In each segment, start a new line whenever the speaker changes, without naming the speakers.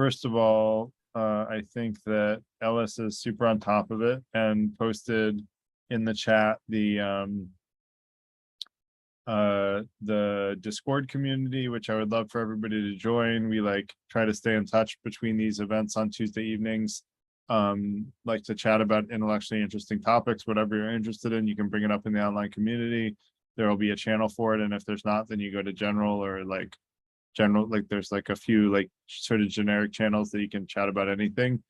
first of all, I think that Ellis is super on top of it and posted in the chat the Discord community, which I would love for everybody to join. We try to stay in touch between these events on Tuesday evenings. Like to chat about intellectually interesting topics, whatever you're interested in, you can bring it up in the online community. There will be a channel for it, and if there's not, then you go to general or general, there's a few sort of generic channels that you can chat about anything.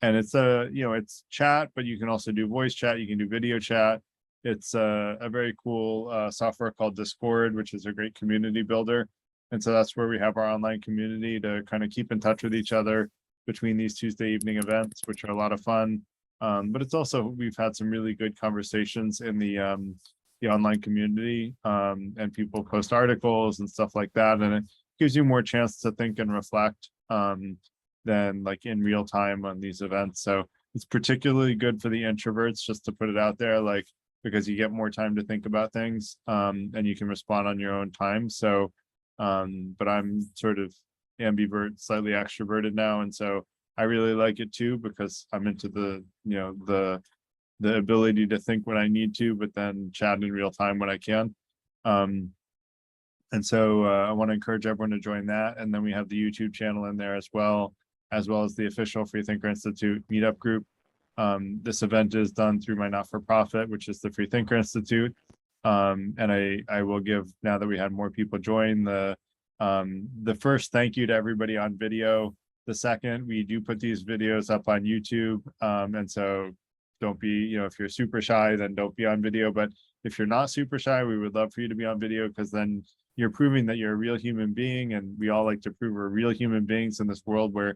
And it's it's chat, but you can also do voice chat, you can do video chat. It's a very cool software called Discord, which is a great community builder. And so that's where we have our online community to kind of keep in touch with each other between these Tuesday evening events, which are a lot of fun. But it's also, we've had some really good conversations in the online community, and people post articles and stuff like that. And it gives you more chance to think and reflect than in real time on these events. So it's particularly good for the introverts, just to put it out there, because you get more time to think about things, and you can respond on your own time. So, but I'm sort of ambivert, slightly extroverted now. And so I really like it too, because I'm into the ability to think when I need to, but then chat in real time when I can. And so I want to encourage everyone to join that. And then we have the YouTube channel in there as well as the official Freethinker Institute meetup group. This event is done through my not-for-profit, which is the Freethinker Institute. And I will give, now that we had more people join, the first thank you to everybody on video. The second, we do put these videos up on YouTube. And so don't be, if you're super shy, then don't be on video. But if you're not super shy, we would love for you to be on video, because then you're proving that you're a real human being. And we all like to prove we're real human beings in this world where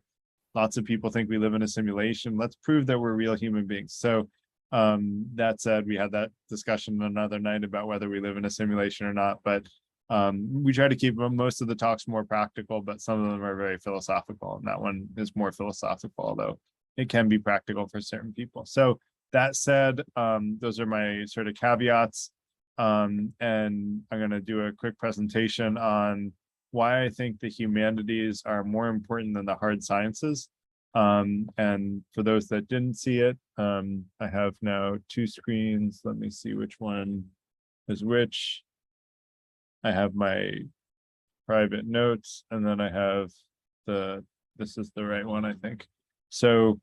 lots of people think we live in a simulation. Let's prove that we're real human beings. So that said, we had that discussion another night about whether we live in a simulation or not. But we try to keep most of the talks more practical, but some of them are very philosophical. And that one is more philosophical, although it can be practical for certain people. So that said, those are my sort of caveats. And I'm going to do a quick presentation on why I think the humanities are more important than the hard sciences. And for those that didn't see it, I have now two screens. Let me see which one is which. I have my private notes, and then I have this is the right one, I think. So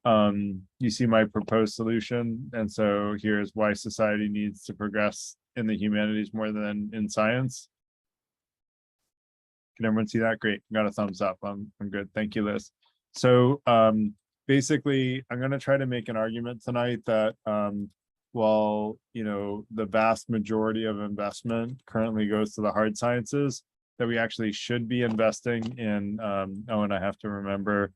you see my proposed solution. And so here's why society needs to progress in the humanities more than in science. Can everyone see that? Great. Got a thumbs up. I'm good. Thank you, Liz. So basically, I'm going to try to make an argument tonight that while the vast majority of investment currently goes to the hard sciences, that we actually should be investing in oh, and I have to remember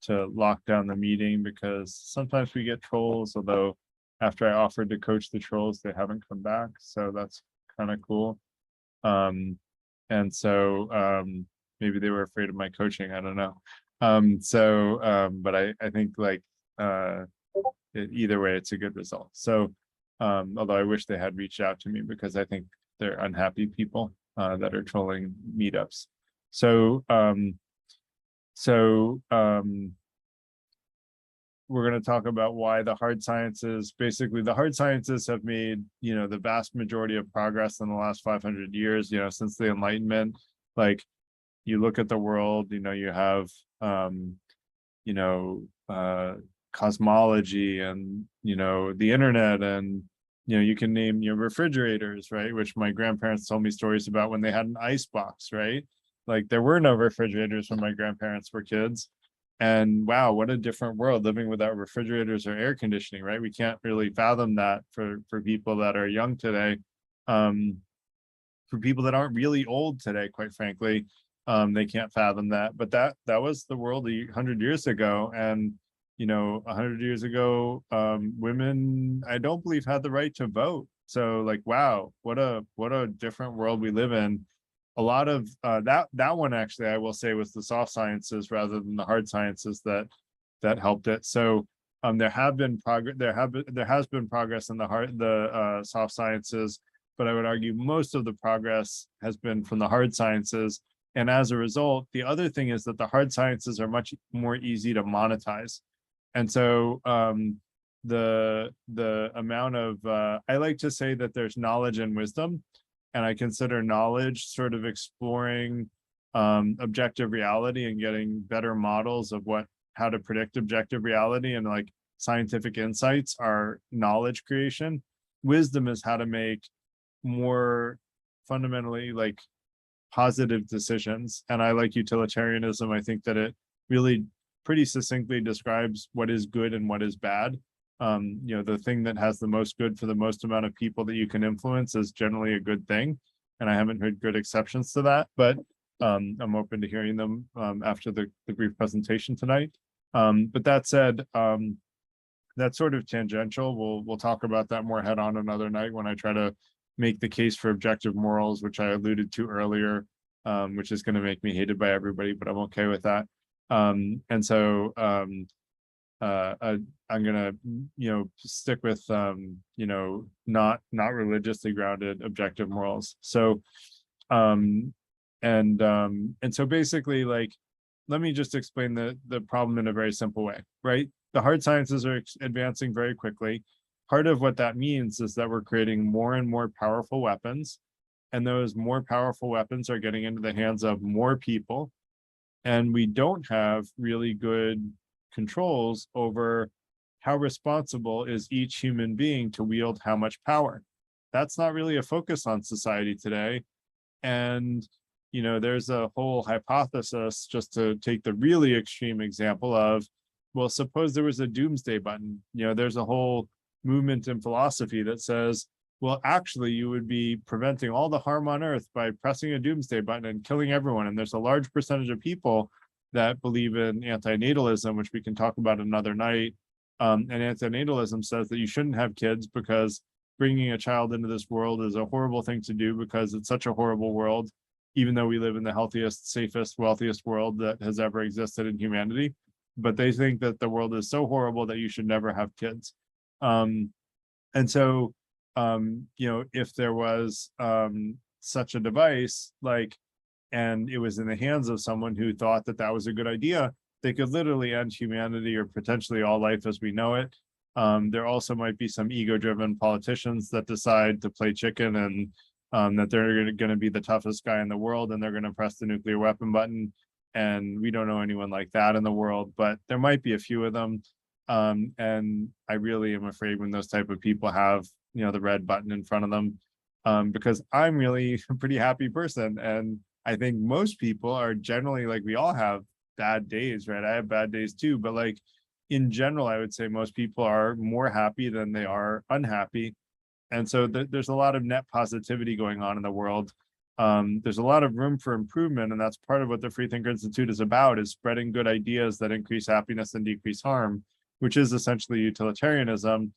to lock down the meeting, because sometimes we get trolls, although after I offered to coach the trolls, they haven't come back. So that's kind of cool. And so maybe they were afraid of my coaching. I don't know. But I think either way, it's a good result. So although I wish they had reached out to me, because I think they're unhappy people that are trolling meetups. So we're going to talk about why the hard sciences, basically the hard sciences have made, the vast majority of progress in the last 500 years, since the Enlightenment. You look at the world, you have, cosmology and, the internet, and, you can name your refrigerators, right? Which my grandparents told me stories about when they had an ice box, right? There were no refrigerators when my grandparents were kids. And wow, what a different world living without refrigerators or air conditioning, right? We can't really fathom that for people that are young today. For people that aren't really old today, quite frankly, they can't fathom that. But that was the world 100 years ago. And 100 years ago, women, I don't believe, had the right to vote. So wow, what a different world we live in. A lot of that one, actually, I will say, was the soft sciences rather than the hard sciences that helped it. So there has been progress in the soft sciences, but I would argue most of the progress has been from the hard sciences. And as a result, the other thing is that the hard sciences are much more easy to monetize. And so the amount of I like to say that there's knowledge and wisdom, and I consider knowledge sort of exploring objective reality and getting better models of how to predict objective reality, and like scientific insights are knowledge creation. Wisdom is how to make more fundamentally like positive decisions. And I like utilitarianism. I think that it really pretty succinctly describes what is good and what is bad. The thing that has the most good for the most amount of people that you can influence is generally a good thing. And I haven't heard good exceptions to that, but I'm open to hearing them after the brief presentation tonight. But that said, that's sort of tangential. We'll talk about that more head on another night when I try to make the case for objective morals, which I alluded to earlier, which is going to make me hated by everybody, but I'm okay with that. And so I'm gonna stick with not religiously grounded objective morals. So and so basically, like, let me just explain the problem in a very simple way, right? The hard sciences are advancing very quickly. Part of what that means is that we're creating more and more powerful weapons, and those more powerful weapons are getting into the hands of more people, and we don't have really good controls over how responsible is each human being to wield how much power. That's not really a focus on society today. And there's a whole hypothesis, just to take the really extreme example of, well, suppose there was a doomsday button. There's a whole movement in philosophy that says, well, actually, you would be preventing all the harm on earth by pressing a doomsday button and killing everyone. And there's a large percentage of people that believe in antinatalism, which we can talk about another night. And antinatalism says that you shouldn't have kids because bringing a child into this world is a horrible thing to do, because it's such a horrible world, even though we live in the healthiest, safest, wealthiest world that has ever existed in humanity. But they think that the world is so horrible that you should never have kids. And so, if there was such a device, like, and it was in the hands of someone who thought that that was a good idea, they could literally end humanity, or potentially all life as we know it. There also might be some ego-driven politicians that decide to play chicken, and that they're going to be the toughest guy in the world, and they're going to press the nuclear weapon button. And we don't know anyone like that in the world, but there might be a few of them. And I really am afraid when those type of people have, the red button in front of them, because I'm really a pretty happy person. And I think most people are generally, like, we all have bad days, right? I have bad days too, but like, in general, I would say most people are more happy than they are unhappy. And so there's a lot of net positivity going on in the world. There's a lot of room for improvement, and that's part of what the Freethinker Institute is about, is spreading good ideas that increase happiness and decrease harm, which is essentially utilitarianism.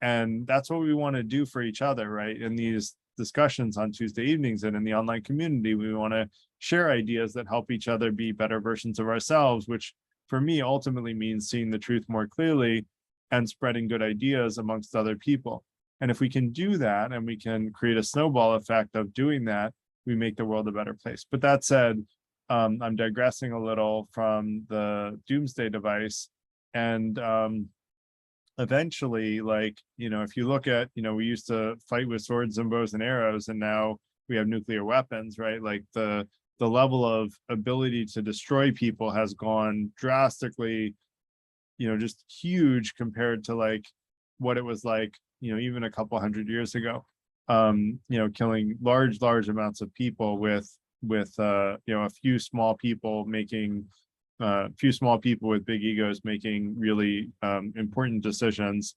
And that's what we want to do for each other, right? In these discussions on Tuesday evenings and in the online community, we want to share ideas that help each other be better versions of ourselves, which for me ultimately means seeing the truth more clearly and spreading good ideas amongst other people. And if we can do that, and we can create a snowball effect of doing that, we make the world a better place. But that said, I'm digressing a little from the doomsday device. And eventually, like, if you look at, we used to fight with swords and bows and arrows, and now we have nuclear weapons, right? Like the level of ability to destroy people has gone drastically, just huge compared to like what it was like, even a couple hundred years ago. Killing large amounts of people with a few small people making few small people with big egos making really important decisions.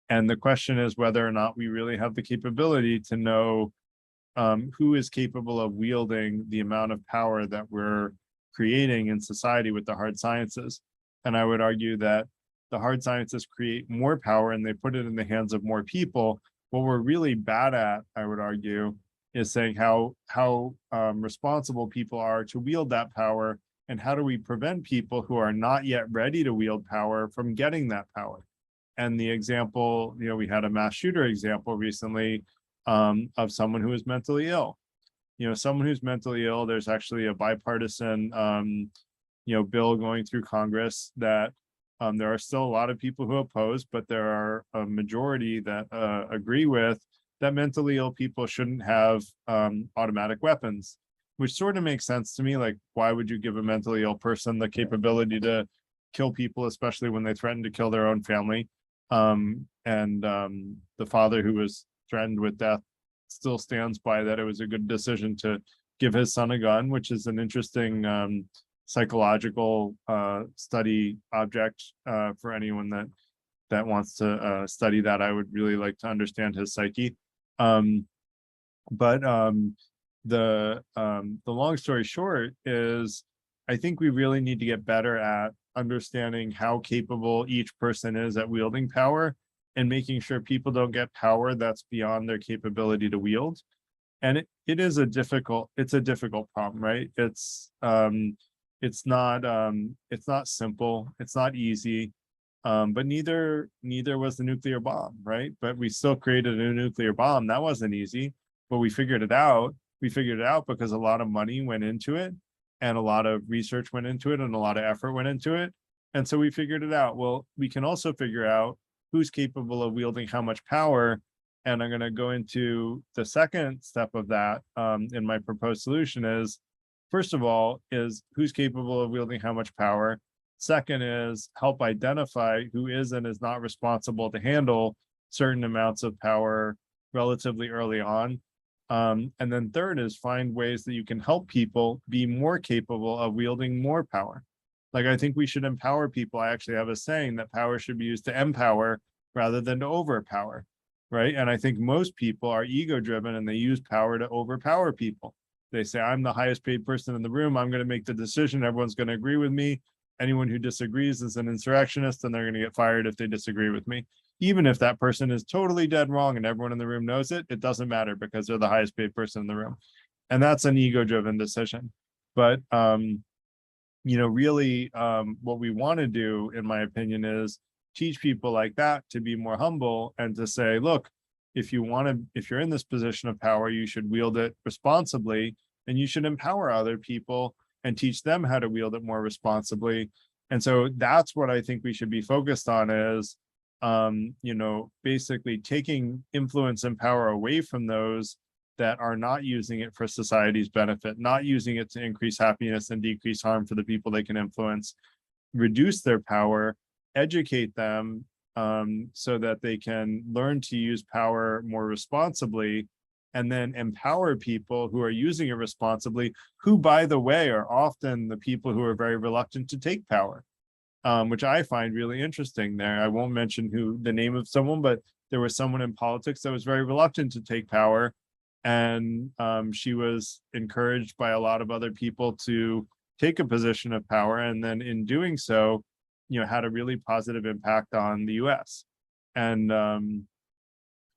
And the question is whether or not we really have the capability to know who is capable of wielding the amount of power that we're creating in society with the hard sciences. And I would argue that the hard sciences create more power and they put it in the hands of more people. What we're really bad at, I would argue, is saying how responsible people are to wield that power, and how do we prevent people who are not yet ready to wield power from getting that power. And the example, we had a mass shooter example recently of someone who was mentally ill. someone who's mentally ill, there's actually a bipartisan, bill going through Congress that there are still a lot of people who oppose, but there are a majority that agree with that mentally ill people shouldn't have automatic weapons, which sort of makes sense to me. Like, why would you give a mentally ill person the capability to kill people, especially when they threaten to kill their own family? The father who was threatened with death still stands by that it was a good decision to give his son a gun, which is an interesting psychological study object for anyone that wants to study that. I would really like to understand his psyche. The long story short is, I think we really need to get better at understanding how capable each person is at wielding power, and making sure people don't get power that's beyond their capability to wield. And it is a difficult problem, right? It's not simple, it's not easy. But neither was the nuclear bomb, right? But we still created a nuclear bomb. That wasn't easy, but we figured it out. We figured it out because a lot of money went into it, and a lot of research went into it, and a lot of effort went into it. And so we figured it out. Well, we can also figure out who's capable of wielding how much power. And I'm going to go into the second step of that in my proposed solution is, first of all, is who's capable of wielding how much power. Second is help identify who is and is not responsible to handle certain amounts of power relatively early on. And then third is find ways that you can help people be more capable of wielding more power. Like, I think we should empower people. I actually have a saying that power should be used to empower rather than to overpower, right? And I think most people are ego driven, and they use power to overpower people. They say, I'm the highest paid person in the room, I'm going to make the decision, everyone's going to agree with me. Anyone who disagrees is an insurrectionist, and they're going to get fired if they disagree with me. Even if that person is totally dead wrong and everyone in the room knows it, it doesn't matter because they're the highest paid person in the room. And that's an ego-driven decision. But really, what we want to do, in my opinion, is teach people like that to be more humble and to say, look, if you're in this position of power, you should wield it responsibly, and you should empower other people and teach them how to wield it more responsibly. And so that's what I think we should be focused on, is basically taking influence and power away from those that are not using it for society's benefit, not using it to increase happiness and decrease harm for the people they can influence, reduce their power, educate them so that they can learn to use power more responsibly, and then empower people who are using it responsibly, who, by the way, are often the people who are very reluctant to take power, which I find really interesting there. I won't mention the name of someone, but there was someone in politics that was very reluctant to take power. And she was encouraged by a lot of other people to take a position of power. And then in doing so, had a really positive impact on the US. And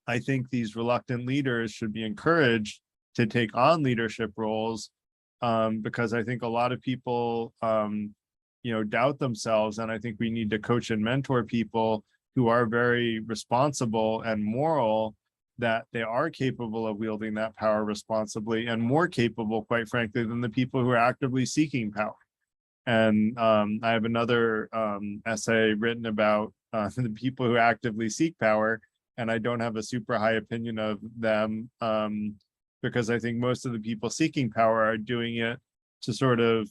I think these reluctant leaders should be encouraged to take on leadership roles, because I think a lot of people, doubt themselves. And I think we need to coach and mentor people who are very responsible and moral, that they are capable of wielding that power responsibly, and more capable, quite frankly, than the people who are actively seeking power. And I have another essay written about the people who actively seek power, and I don't have a super high opinion of them, because I think most of the people seeking power are doing it to sort of,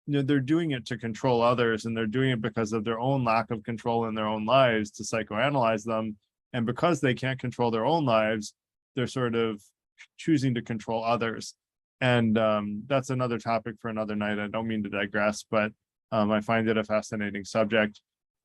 they're doing it to control others, and they're doing it because of their own lack of control in their own lives, to psychoanalyze them. And because they can't control their own lives, they're sort of choosing to control others. And that's another topic for another night. I don't mean to digress, but I find it a fascinating subject.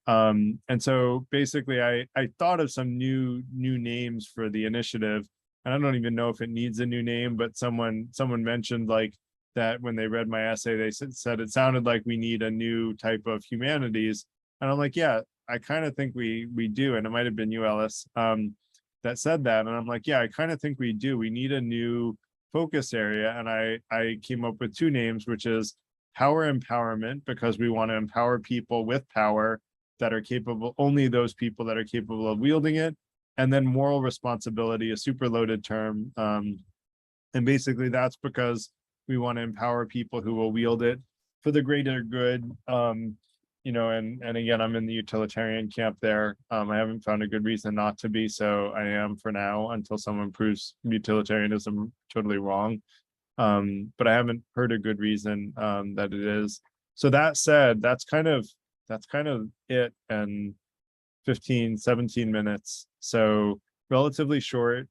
And so basically, I thought of some new names for the initiative. And I don't even know if it needs a new name, but someone mentioned like that when they read my essay, they said it sounded like we need a new type of humanities. And I'm like, yeah, I kind of think we do. And it might have been you, Ellis, that said that. And I'm like, yeah, I kind of think we do. We need a new focus area. And I came up with two names, which is power empowerment, because we want to empower people with power that are capable, only those people that are capable of wielding it. And then moral responsibility, a super loaded term, And basically that's because we want to empower people who will wield it for the greater good. And again, I'm in the utilitarian camp there. I haven't found a good reason not to be, so I am for now until someone proves utilitarianism totally wrong. But I haven't heard a good reason that it is. So that said, that's kind of it, and 17 minutes. So relatively short,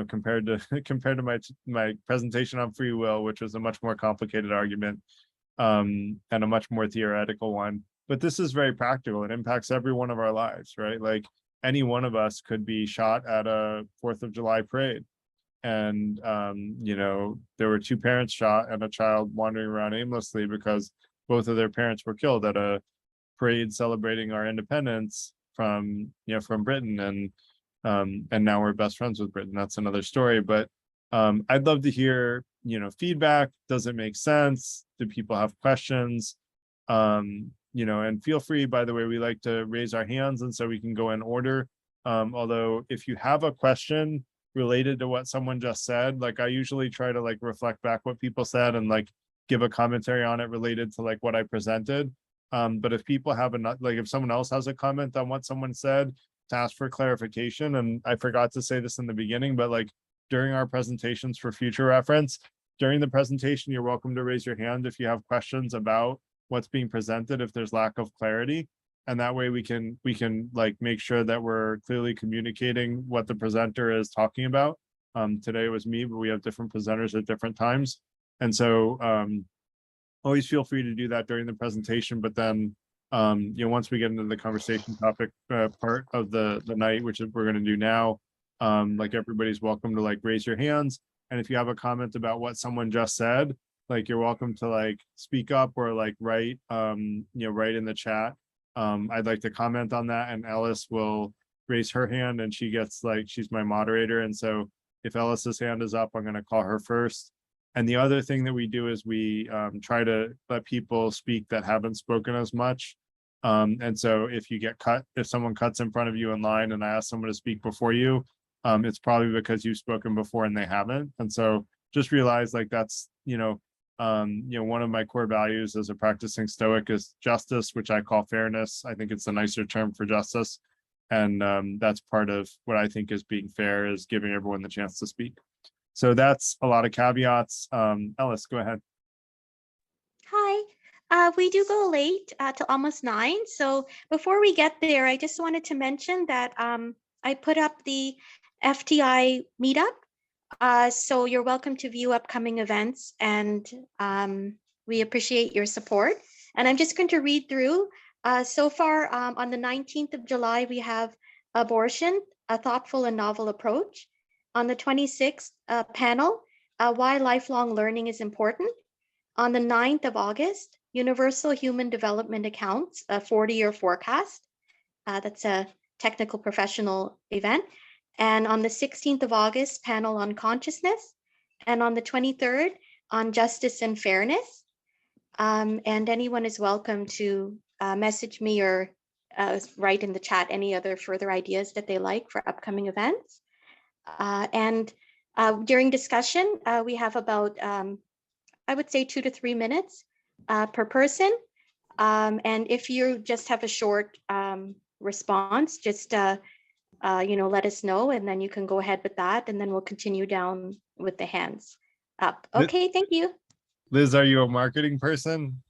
compared to compared to my presentation on free will, which was a much more complicated argument, and a much more theoretical one. But this is very practical. It impacts every one of our lives, right? Like any one of us could be shot at a 4th of July parade. And there were 2 parents shot and a child wandering around aimlessly because both of their parents were killed at a parade celebrating our independence from Britain. And now we're best friends with Britain. That's another story. But I'd love to hear feedback. Does it make sense? Do people have questions? And feel free, by the way, we like to raise our hands, and so we can go in order. Although if you have a question related to what someone just said, like I usually try to like reflect back what people said and like give a commentary on it related to like what I presented. But if people have if someone else has a comment on what someone said, to ask for clarification. And I forgot to say this in the beginning, but like during our presentations, for future reference, during the presentation, you're welcome to raise your hand if you have questions about what's being presented, if there's lack of clarity. And that way we can like make sure that we're clearly communicating what the presenter is talking about. Today it was me, but we have different presenters at different times. And so always feel free to do that during the presentation. But then once we get into the conversation topic part of the night, which is we're going to do now, like everybody's welcome to like raise your hands. And if you have a comment about what someone just said, like you're welcome to like speak up or like write in the chat. I'd like to comment on that, and Ellis will raise her hand, and she's my moderator. And so if Ellis's hand is up, I'm going to call her first. And the other thing that we do is we try to let people speak that haven't spoken as much. And so if someone cuts in front of you in line and I ask someone to speak before you, it's probably because you've spoken before and they haven't. And so just realize like that's, one of my core values as a practicing Stoic is justice, which I call fairness. I think it's a nicer term for justice. And that's part of what I think is being fair, is giving everyone the chance to speak. So that's a lot of caveats. Ellis, go ahead.
Hi, we do go late till almost 9. So before we get there, I just wanted to mention that I put up the FTI meetup. So you're welcome to view upcoming events, and we appreciate your support. And I'm just going to read through. So far, on the 19th of July, we have abortion, a thoughtful and novel approach. On the 26th panel, why lifelong learning is important. On the 9th of August, Universal Human Development Accounts, a 40-year forecast. That's a technical professional event. And on the 16th of August, panel on consciousness. And on the 23rd, on justice and fairness. And anyone is welcome to message me or write in the chat any other further ideas that they like for upcoming events. And during discussion, we have about, I would say 2 to 3 minutes per person. And if you just have a short response, just let us know, and then you can go ahead with that, and then we'll continue down with the hands up. Okay, thank you.
Liz, are you a marketing person?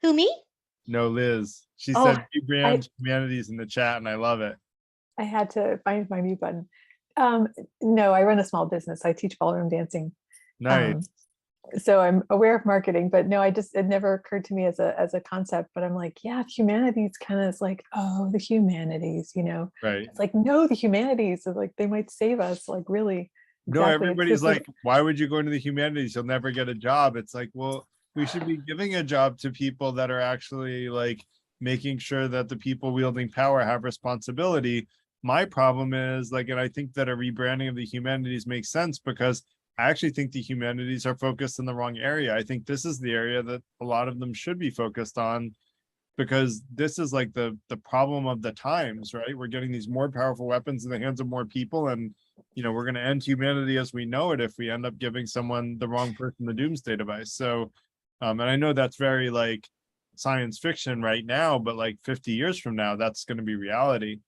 Who, me?
No, Liz. She said rebrand Humanities in the chat, and I love it.
I had to find my mute button. No, I run a small business. I teach ballroom dancing.
Nice.
So I'm aware of marketing, but no, it never occurred to me as a concept. But I'm like, yeah, humanities kind of is like, oh, the humanities,
Right.
It's like, no, the humanities is like, they might save us, like really.
No, everybody's like, why would you go into the humanities? You'll never get a job. It's like, well, we should be giving a job to people that are actually like making sure that the people wielding power have responsibility. My problem is like, and I think that a rebranding of the humanities makes sense, because I actually think the humanities are focused in the wrong area. I think this is the area that a lot of them should be focused on. because this is like the problem of the times, right? We're getting these more powerful weapons in the hands of more people, and we're going to end humanity as we know it if we end up giving someone the wrong person the doomsday device. So and I know that's very like science fiction right now, but like 50 years from now, that's going to be reality.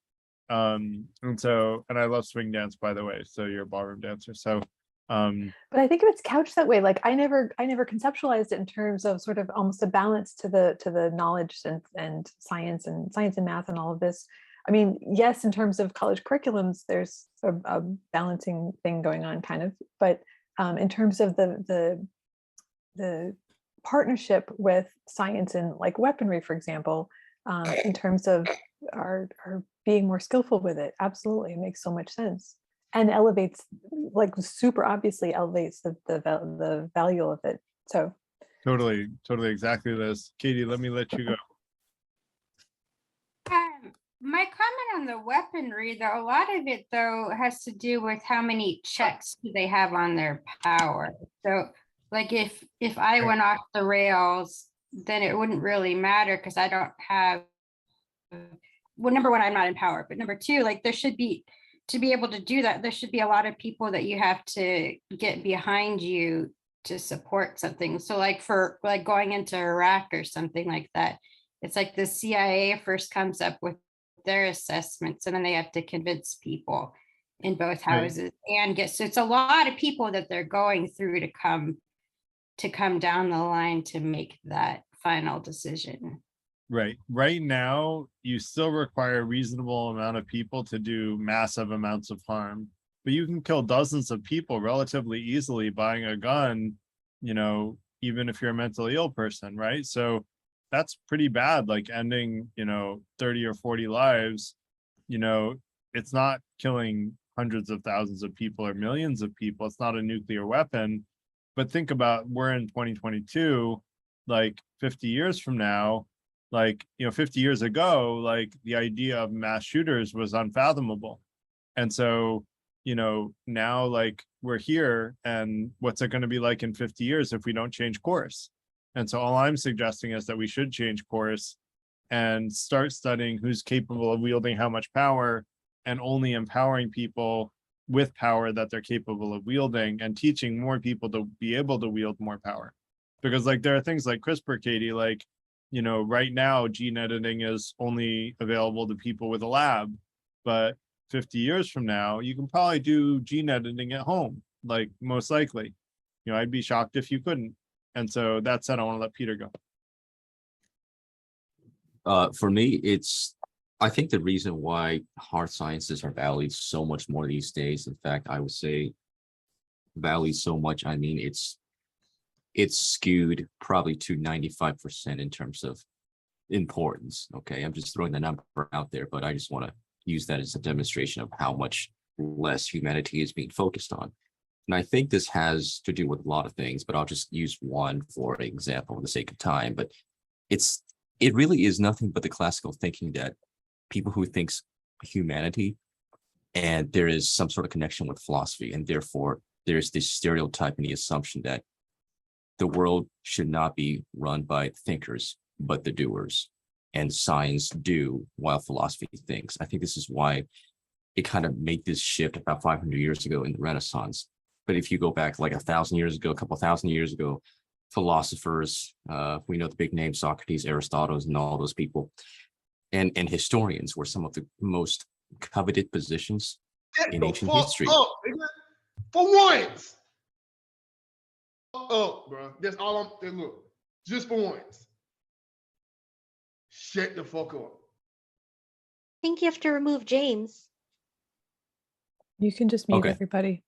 And I love swing dance, by the way, so you're a ballroom dancer. So
but I think if it's couched that way, like I never conceptualized it in terms of sort of almost a balance to the knowledge and science and math and all of this. I mean, yes, in terms of college curriculums, there's a balancing thing going on, kind of, but in terms of the partnership with science and like weaponry, for example, in terms of our being more skillful with it, absolutely, it makes so much sense. And elevates, like super obviously elevates the value of it. So
totally exactly this. Katie, let me let you go.
My comment on the weaponry, though, a lot of it though has to do with how many checks do they have on their power. So like if I went off the rails, then it wouldn't really matter because I don't have, well, number one, I'm not in power, but number two, like there should be, to be able to do that, there should be a lot of people that you have to get behind you to support something. So like for like going into Iraq or something like that, it's like the CIA first comes up with their assessments and then they have to convince people in both houses and get, so it's a lot of people that they're going through to come down the line to make that final decision.
Right now, you still require a reasonable amount of people to do massive amounts of harm, but you can kill dozens of people relatively easily buying a gun, even if you're a mentally ill person, right? So that's pretty bad, like ending, 30 or 40 lives. It's not killing hundreds of thousands of people or millions of people. It's not a nuclear weapon. But think about, we're in 2022, like 50 years from now, like 50 years ago, like the idea of mass shooters was unfathomable. And so now like we're here, and what's it going to be like in 50 years if we don't change course? And so all I'm suggesting is that we should change course and start studying who's capable of wielding how much power, and only empowering people with power that they're capable of wielding, and teaching more people to be able to wield more power. Because like there are things like CRISPR, Katie, like right now gene editing is only available to people with a lab, but 50 years from now you can probably do gene editing at home, like most likely. I'd be shocked if you couldn't. And so that said, I want to let Peter go.
For me, I think the reason why hard sciences are valued so much more these days, in fact, I would say valued so much, I mean, it's skewed probably to 95% in terms of importance. Okay, I'm just throwing the number out there, but I just want to use that as a demonstration of how much less humanity is being focused on. And I think this has to do with a lot of things, but I'll just use one for example for the sake of time. But it really is nothing but the classical thinking that people who thinks humanity and there is some sort of connection with philosophy, and therefore there's this stereotype and the assumption that the world should not be run by thinkers, but the doers, and science do while philosophy thinks. I think this is why it kind of made this shift about 500 years ago in the Renaissance. But if you go back like 1,000 years ago, a couple of thousand years ago, philosophers, we know the big names, Socrates, Aristotle, and all those people, and historians were some of the most coveted positions in ancient history.
For once. Bro. That's all look, just for once. Shut the fuck up.
I think you have to remove James.
you can just mute
Okay.
everybody.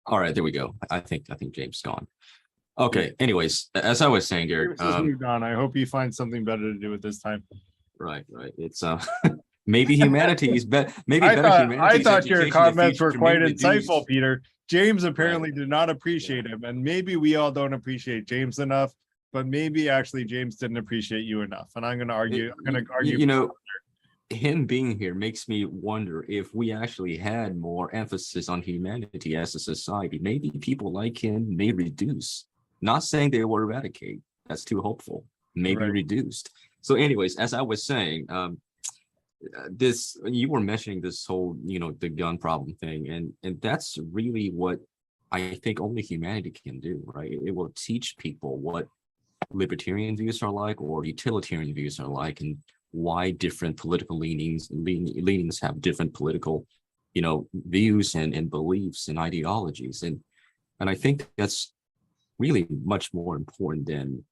All right, there we go. I think James is gone. Okay. Anyways, as I was saying, Garrett,
moved on. I hope you find something better to do with this time.
right. It's maybe humanities, but maybe
I
better
thought,
humanities.
I thought your
education in the
comments
future
were
can
quite
be
insightful,
reduced.
Peter. James apparently did not appreciate him, and maybe we all don't appreciate James enough, but maybe actually James didn't appreciate you enough. And I'm going to argue.
Him being here makes me wonder if we actually had more emphasis on humanity as a society, maybe people like him may reduce. Not saying they will eradicate. That's too hopeful. Maybe
Right.
reduced. So anyways, as I was saying, this, you were mentioning this whole, the gun problem thing, and that's really what I think only humanity can do, right? It will teach people what libertarian views are like or utilitarian views are like, and why different political leanings have different political, views and beliefs and ideologies. And I think that's really much more important than,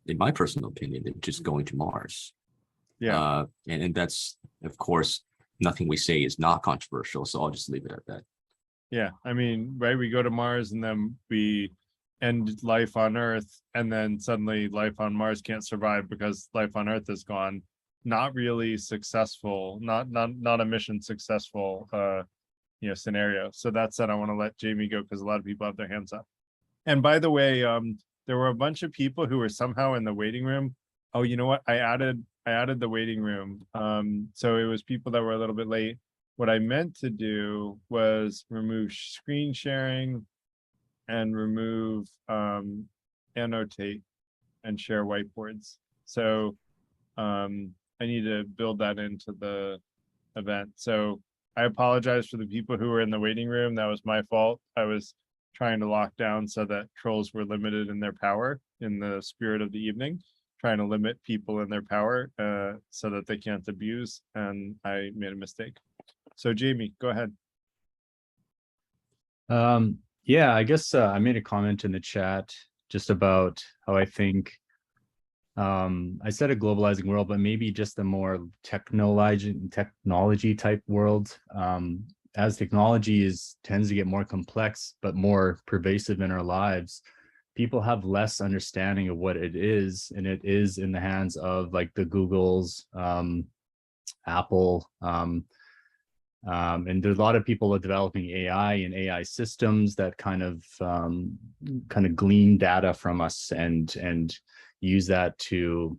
in my personal opinion, than just going to Mars.
Yeah.
And that's, of course, nothing we say is not controversial. So I'll just leave it at that.
Yeah. I mean, right. We go to Mars and then we end life on Earth, and then suddenly life on Mars can't survive because life on Earth is gone. Not really successful, not a mission successful scenario. So that said, I want to let Jamie go because a lot of people have their hands up. And by the way, there were a bunch of people who were somehow in the waiting room. Oh, you know what? I added the waiting room. So it was people that were a little bit late. What I meant to do was remove screen sharing and remove annotate and share whiteboards. So I need to build that into the event. So I apologize for the people who were in the waiting room. That was my fault. I was trying to lock down so that trolls were limited in their power in the spirit of the evening, trying to limit people in their power so that they can't abuse. And I made a mistake. So Jamie, go ahead.
Yeah, I guess I made a comment in the chat just about how I think I said a globalizing world, but maybe just a more technology type world. As technology tends to get more complex, but more pervasive in our lives, people have less understanding of what it is, and it is in the hands of like the Googles, Apple, and there's a lot of people are developing AI and AI systems that kind of glean data from us and use that to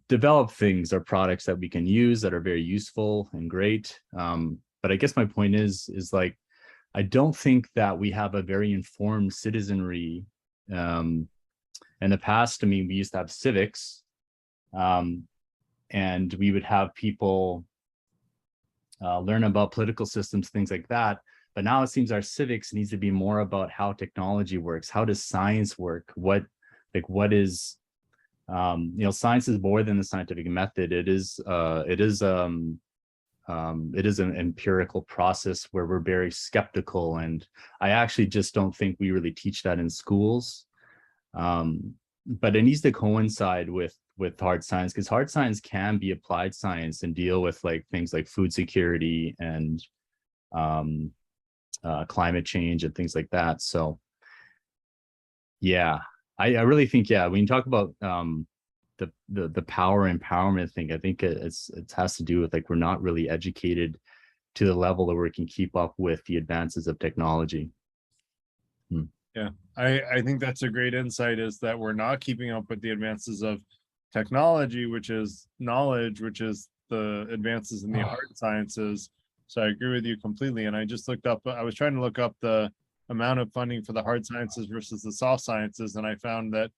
develop things or products that we can use that are very useful and great. But I guess my point is like, I don't think that we have a very informed citizenry. In the past, I mean, we used to have civics, and we would have people learn about political systems, things like that. But now it seems our civics needs to be more about how technology works. How does science work? What is, science is more than the scientific method. It is an empirical process where we're very skeptical. And I actually just don't think we really teach that in schools. But it needs to coincide with hard science, because hard science can be applied science and deal with like things like food security and climate change and things like that. So yeah, I really think, yeah, when you talk about the power empowerment thing, I think it has to do with like we're not really educated to the level that we can keep up with the advances of technology.
Yeah, I think that's a great insight, is that we're not keeping up with the advances of technology, which is knowledge, which is the advances in the hard sciences. So I agree with you completely. And I just looked up, I was trying to look up the amount of funding for the hard sciences versus the soft sciences. And I found that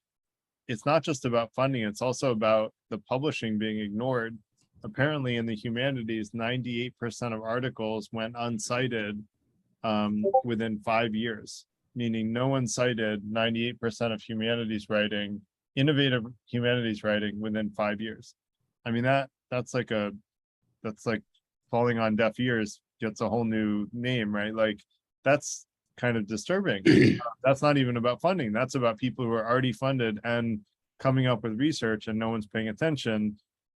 it's not just about funding, it's also about the publishing being ignored. Apparently in the humanities, 98% of articles went uncited within 5 years, meaning no one cited 98% of humanities writing, innovative humanities writing within 5 years. I mean, that's like falling on deaf ears gets a whole new name, right? Like that's kind of disturbing. That's not even about funding. That's about people who are already funded and coming up with research and no one's paying attention.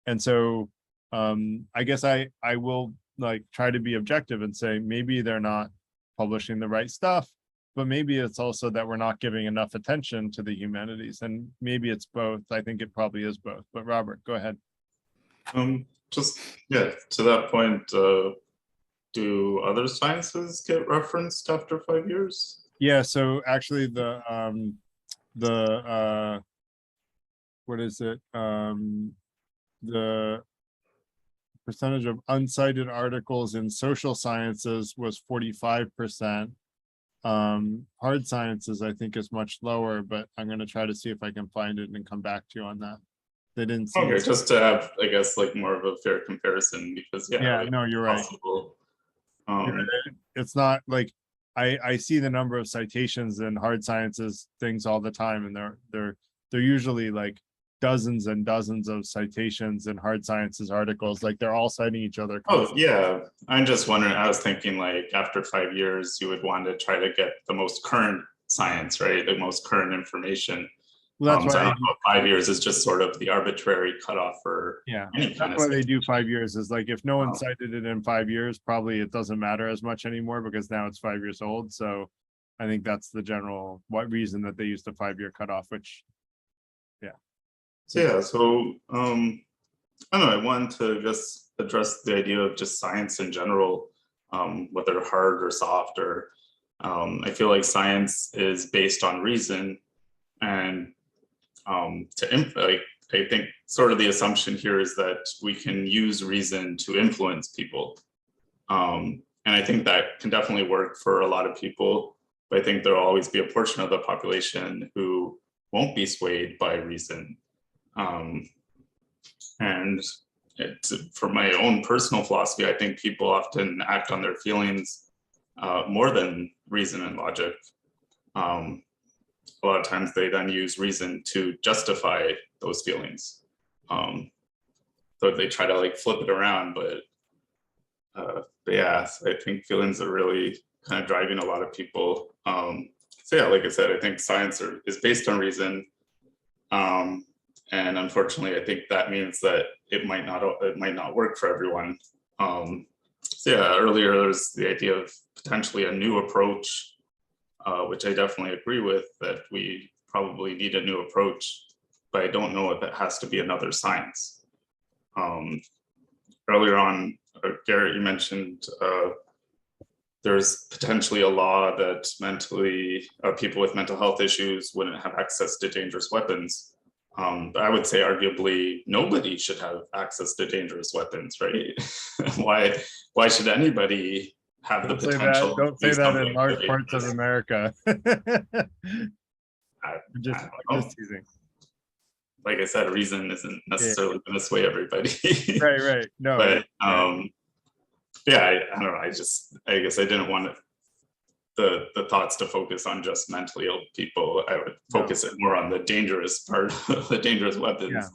And so I guess I will like try to be objective and say, maybe they're not publishing the right stuff, but maybe it's also that we're not giving enough attention to the humanities, and maybe it's both. I think it probably is both, but Robert, go ahead.
Just, yeah, to that point, do other sciences get referenced after 5 years?
Yeah, so actually the what is it? The percentage of uncited articles in social sciences was 45%, Hard sciences, I think, is much lower, but I'm going to try to see if I can find it and come back to you on that. They didn't see
Okay,
it.
just to have, I guess, like more of a fair comparison, because
Yeah,
it's
no, you're right.
possible.
You're right. It's not like I see the number of citations in hard sciences things all the time, and they're usually like dozens and dozens of citations in hard sciences articles. Like they're all citing each other.
Oh, yeah, I'm just wondering, I was thinking like after 5 years, you would want to try to get the most current science, right? The most current information.
Well, that's
So I
why
don't know if 5 years is just sort of the arbitrary cutoff for
yeah,
any kind
that's
of
why they
stuff.
do 5 years. Is like if no one
Wow.
cited it in 5 years, probably it doesn't matter as much anymore because now it's 5 years old. So I think that's the general reason that they use the 5-year cutoff, which
So yeah, so I don't know, I wanted to just address the idea of just science in general, whether hard or soft, or I feel like science is based on reason, and like I think sort of the assumption here is that we can use reason to influence people. And I think that can definitely work for a lot of people, but I think there'll always be a portion of the population who won't be swayed by reason. And for my own personal philosophy, I think people often act on their feelings more than reason and logic. A lot of times they then use reason to justify those feelings. So they try to like flip it around, but yeah, I think feelings are really kind of driving a lot of people. So yeah, like I said, I think science is based on reason. And unfortunately, I think that means that it might not work for everyone. So yeah, earlier there's the idea of potentially a new approach, which I definitely agree with, that we probably need a new approach, but I don't know if it has to be another science. Earlier on, Garrett, you mentioned there's potentially a law that people with mental health issues wouldn't have access to dangerous weapons. But I would say arguably nobody should have access to dangerous weapons, right? Why should anybody have the potential?
don't say
do
that in
something
large
that
parts of
just-
America.
I
just
don't know.
teasing.
Like I said, reason isn't necessarily going to sway everybody.
Right. No.
But yeah, I don't know. I guess I didn't want the thoughts to focus on just mentally ill people. I would focus it more on the dangerous part of the dangerous weapons.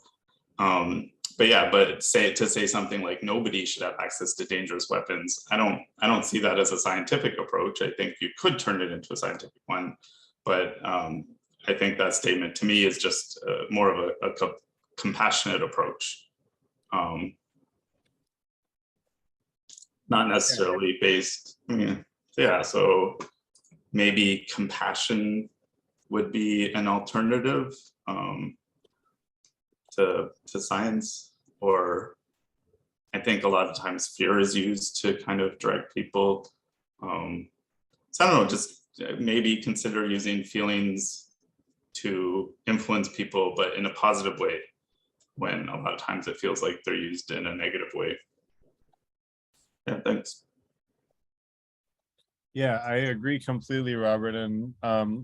Yeah.
But to say something like nobody should have access to dangerous weapons, I don't see that as a scientific approach. I think you could turn it into a scientific one, but I think that statement to me is just more of a compassionate approach, not necessarily based. Yeah, so maybe compassion would be an alternative to science, or I think a lot of times fear is used to kind of direct people. So I don't know, just maybe consider using feelings to influence people, but in a positive way, when a lot of times it feels like they're used in a negative way. Yeah, thanks.
Yeah, I agree completely, Robert. And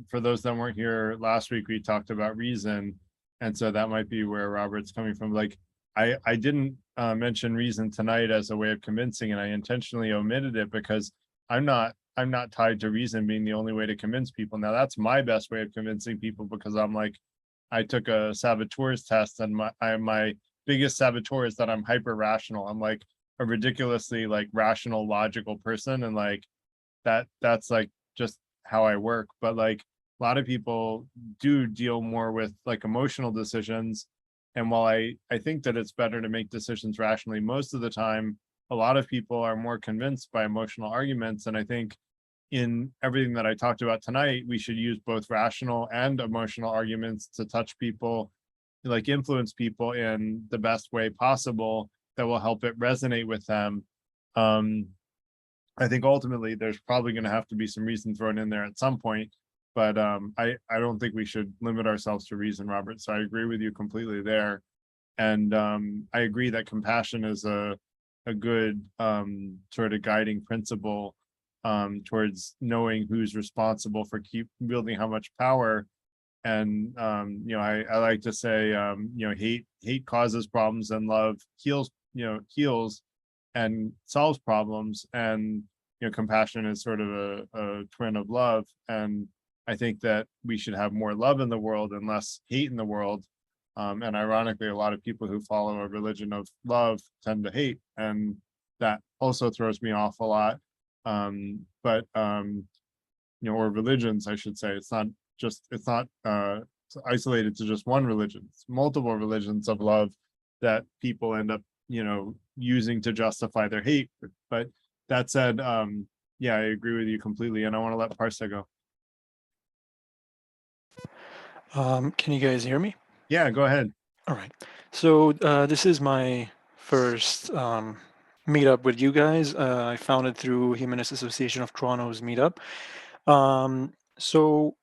for those that weren't here last week, we talked about reason. And so that might be where Robert's coming from. Like, I didn't mention reason tonight as a way of convincing, and I intentionally omitted it because I'm not tied to reason being the only way to convince people. Now that's my best way of convincing people, because I'm like, I took a saboteur's test, and my biggest saboteur is that I'm hyper rational. I'm like a ridiculously like rational, logical person, and like that's like just how I work. But like a lot of people do deal more with like emotional decisions. And while I think that it's better to make decisions rationally, most of the time, a lot of people are more convinced by emotional arguments. And I think in everything that I talked about tonight, we should use both rational and emotional arguments to touch people, like influence people in the best way possible that will help it resonate with them. I think ultimately there's probably going to have to be some reason thrown in there at some point, but I don't think we should limit ourselves to reason, Robert. So I agree with you completely there. And I agree that compassion is a good sort of guiding principle towards knowing who's responsible for keep wielding how much power. And I like to say, hate causes problems and love heals and solves problems. And compassion is sort of a twin of love. And I think that we should have more love in the world and less hate in the world. And ironically, a lot of people who follow a religion of love tend to hate, and that also throws me off a lot. Or religions, I should say. It's not isolated to just one religion. It's multiple religions of love that people end up, using to justify their hate. But that said, yeah, I agree with you completely, and I want to let Parsa go.
Can you guys hear me?
Yeah, go ahead.
All right. So this is my first meetup with you guys. I found it through Humanities Association of Toronto's meetup. So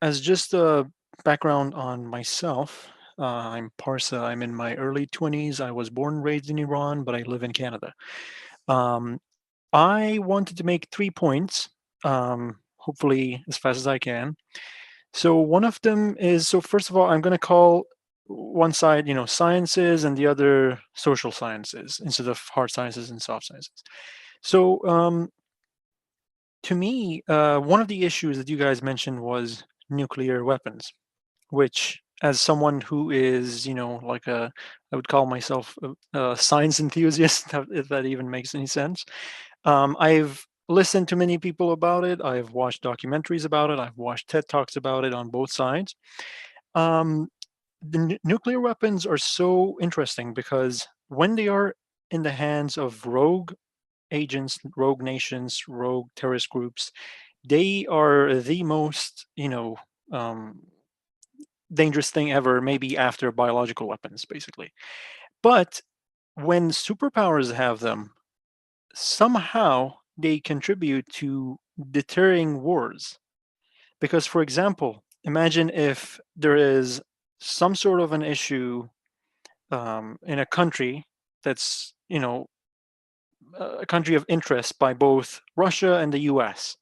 as just a background on myself, I'm Parsa. I'm in my early 20s. I was born and raised in Iran, but I live in Canada. I wanted to make 3 points, hopefully as fast as I can. So one of them is, so first of all, I'm going to call one side, sciences, and the other social sciences instead of hard sciences and soft sciences. So to me, one of the issues that you guys mentioned was nuclear weapons, which, as someone who is, I would call myself a science enthusiast, if that even makes any sense. I've listened to many people about it. I've watched documentaries about it. I've watched TED Talks about it on both sides. The nuclear weapons are so interesting because when they are in the hands of rogue agents, rogue nations, rogue terrorist groups, they are the most, dangerous thing ever, maybe after biological weapons, basically. But when superpowers have them, somehow they contribute to deterring wars. Because, for example, imagine if there is some sort of an issue in a country that's, a country of interest by both Russia and the US.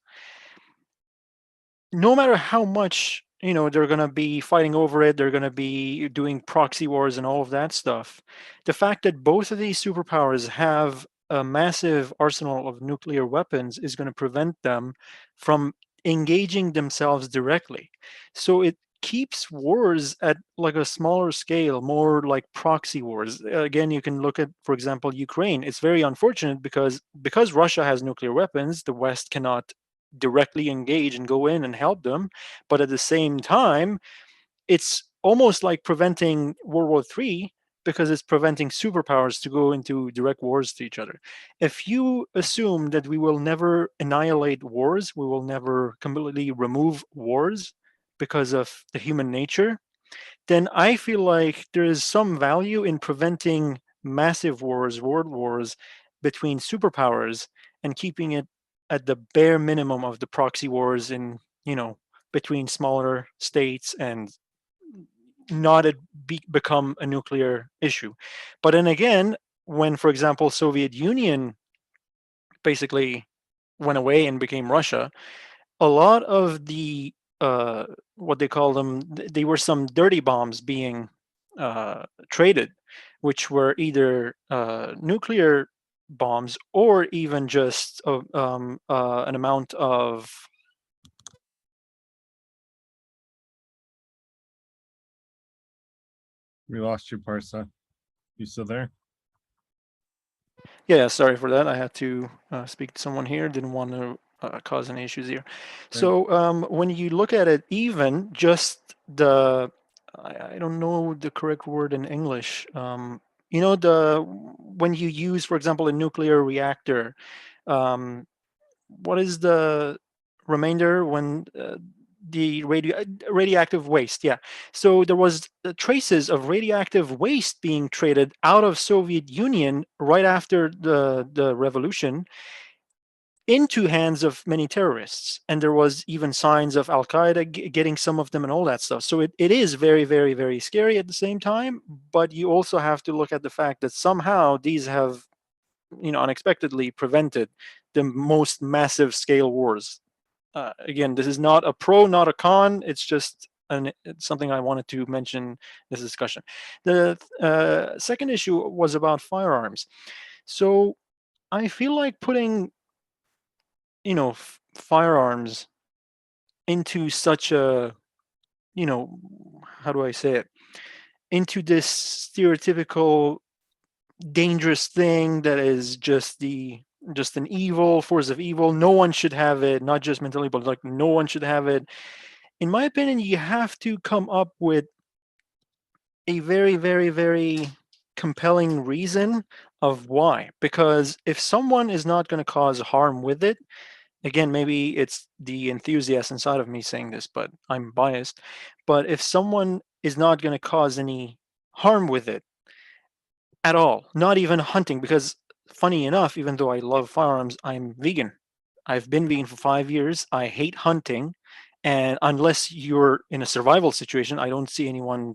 No matter how much, they're going to be fighting over it, they're going to be doing proxy wars and all of that stuff. The fact that both of these superpowers have a massive arsenal of nuclear weapons is going to prevent them from engaging themselves directly. So it keeps wars at like a smaller scale, more like proxy wars. Again, you can look at, for example, Ukraine. It's very unfortunate because Russia has nuclear weapons, the West cannot directly engage and go in and help them. But at the same time, it's almost like preventing World War III because it's preventing superpowers to go into direct wars to each other. If you assume that we will never annihilate wars, we will never completely remove wars because of the human nature, then I feel like there is some value in preventing massive wars, world wars between superpowers and keeping it at the bare minimum of the proxy wars in, between smaller states and not become a nuclear issue. But then again, when, for example, Soviet Union basically went away and became Russia, a lot of the what they call them, they were some dirty bombs being traded, which were either nuclear bombs or even just an amount of.
We lost you, Parsa. You still there?
Yeah, sorry for that. I had to speak to someone here. Didn't want to cause any issues here. So when you look at it, even just I don't know the correct word in English. When you use, for example, a nuclear reactor, what is the remainder when the radioactive waste? Yeah. So there was traces of radioactive waste being traded out of Soviet Union right after the revolution into hands of many terrorists. And there was even signs of Al Qaeda getting some of them and all that stuff. So it is very, very, very scary at the same time. But you also have to look at the fact that somehow these have unexpectedly prevented the most massive scale wars. Again, this is not a pro, not a con. It's just it's something I wanted to mention in this discussion. The second issue was about firearms. So I feel like putting, firearms into such a, how do I say it? Into this stereotypical dangerous thing that is just an evil force of evil. No one should have it, not just mentally, but like no one should have it. In my opinion, you have to come up with a very, very, very compelling reason of why. Because if someone is not going to cause harm with it, again, maybe it's the enthusiast inside of me saying this, but I'm biased. But if someone is not going to cause any harm with it at all, not even hunting, because funny enough, even though I love firearms, I'm vegan. I've been vegan for 5 years. I hate hunting. And unless you're in a survival situation, I don't see anyone,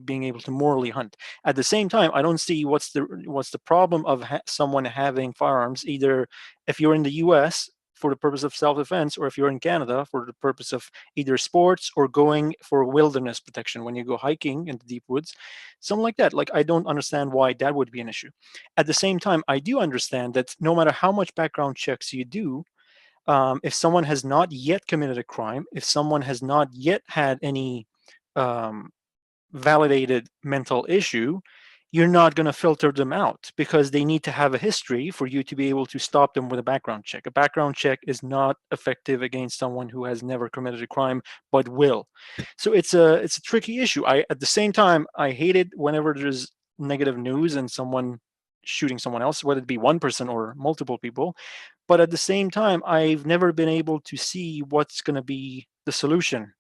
being able to morally hunt. At the same time, I don't see what's the problem of someone having firearms, either if you're in the US for the purpose of self-defense, or if you're in Canada for the purpose of either sports or going for wilderness protection when you go hiking in the deep woods, something like that. Like, I don't understand why that would be an issue. At the same time, I do understand that no matter how much background checks you do, if someone has not yet committed a crime, if someone has not yet had any um, validated mental issue, you're not going to filter them out, because they need to have a history for you to be able to stop them with a background check. A background check is not effective against someone who has never committed a crime but will. So it's a tricky issue. At the same time, I hate it whenever there's negative news and someone shooting someone else, whether it be one person or multiple people. But at the same time, I've never been able to see what's going to be the solution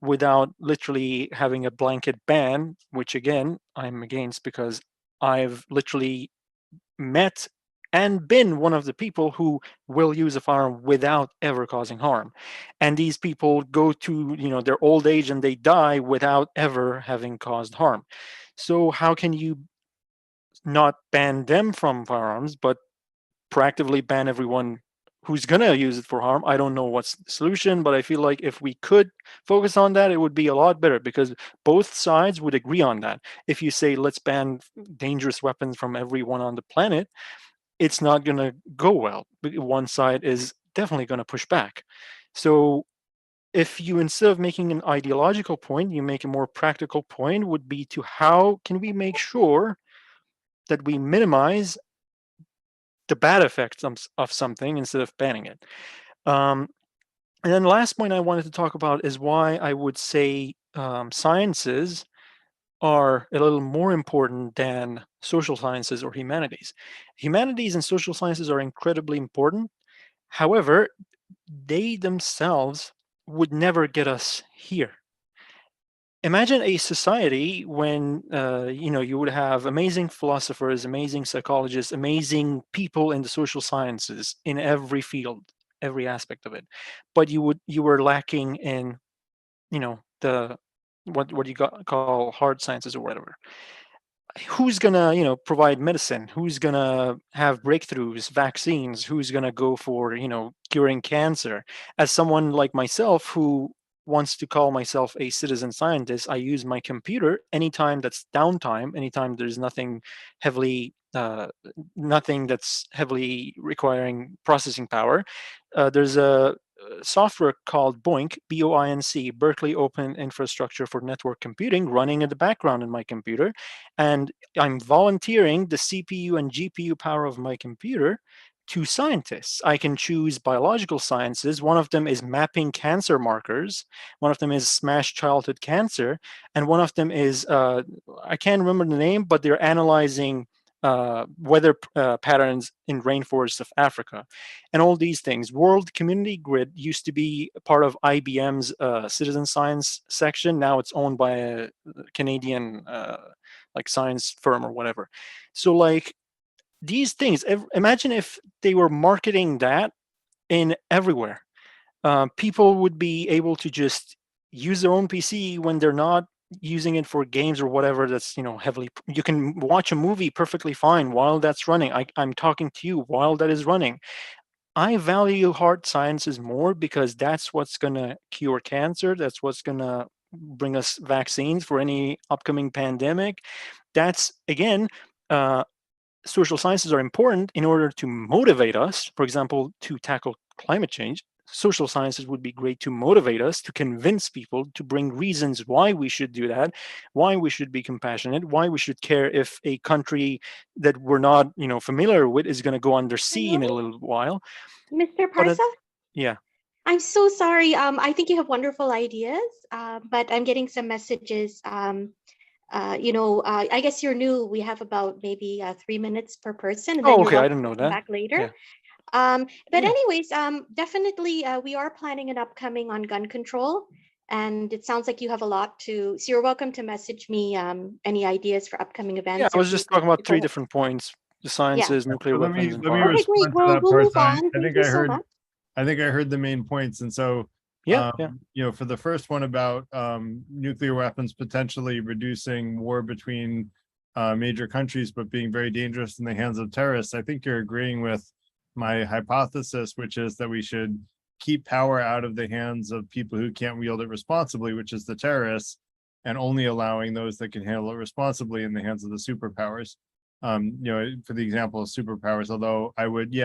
without literally having a blanket ban, which again, I'm against, because I've literally met and been one of the people who will use a firearm without ever causing harm. And these people go to, their old age and they die without ever having caused harm. So how can you not ban them from firearms, but proactively ban everyone who's going to use it for harm? I don't know what's the solution, but I feel like if we could focus on that, it would be a lot better, because both sides would agree on that. If you say, let's ban dangerous weapons from everyone on the planet, it's not going to go well. One side is definitely going to push back. So if you, instead of making an ideological point, you make a more practical point, would be to how can we make sure that we minimize the bad effects of something instead of banning it. And then the last point I wanted to talk about is why I would say sciences are a little more important than social sciences or humanities. Humanities and social sciences are incredibly important. However, they themselves would never get us here. Imagine a society when you would have amazing philosophers, amazing psychologists, amazing people in the social sciences in every field, every aspect of it, but you were lacking in the what you call hard sciences or whatever. Who's gonna provide medicine? Who's gonna have breakthroughs, vaccines? Who's gonna go for curing cancer? As someone like myself who wants to call myself a citizen scientist, I use my computer anytime that's downtime, anytime there's nothing that's heavily requiring processing power. There's a software called BOINC, BOINC, Berkeley Open Infrastructure for Network Computing, running in the background in my computer. And I'm volunteering the CPU and GPU power of my computer to scientists. I can choose biological sciences. One of them is mapping cancer markers. One of them is smash childhood cancer. And one of them is, I can't remember the name, but they're analyzing weather patterns in rainforests of Africa, and all these things. World Community Grid used to be part of IBM's citizen science section. Now it's owned by a Canadian like science firm or whatever. So like these things, imagine if they were marketing that in everywhere. People would be able to just use their own PC when they're not using it for games or whatever, that's, heavily, you can watch a movie perfectly fine while that's running. I'm talking to you while that is running. I value hard sciences more because that's what's going to cure cancer. That's what's going to bring us vaccines for any upcoming pandemic. That's, again, social sciences are important in order to motivate us, for example, to tackle climate change. Social sciences would be great to motivate us, to convince people, to bring reasons why we should do that, why we should be compassionate, why we should care if a country that we're not, familiar with is going to go under sea in a
Hello?
little while.
Mr.
But
Parsa,
yeah.
I'm so sorry. I think you have wonderful ideas, but I'm getting some messages. I guess you're new. We have about maybe 3 minutes per person, and then
Oh,
you're
okay. I
welcome
didn't know
to come
that.
back later.
Yeah.
But
Yeah.
anyways, definitely we are planning an upcoming on gun control, and it sounds like you have a lot to. So you're welcome to message me any ideas for upcoming
Yeah,
events.
I
or
was
if you
just talking about
go
3
ahead.
different points: the sciences, nuclear
So let me
weapons, and
let me
hard.
Okay, great.
respond to
Well,
that
we'll
part.
move on. Thank you so much.
I think I heard the main points. And so,
Yeah, yeah.
for the first one about nuclear weapons potentially reducing war between major countries, but being very dangerous in the hands of terrorists, I think you're agreeing with my hypothesis, which is that we should keep power out of the hands of people who can't wield it responsibly, which is the terrorists, and only allowing those that can handle it responsibly in the hands of the superpowers. For the example of superpowers, although I would,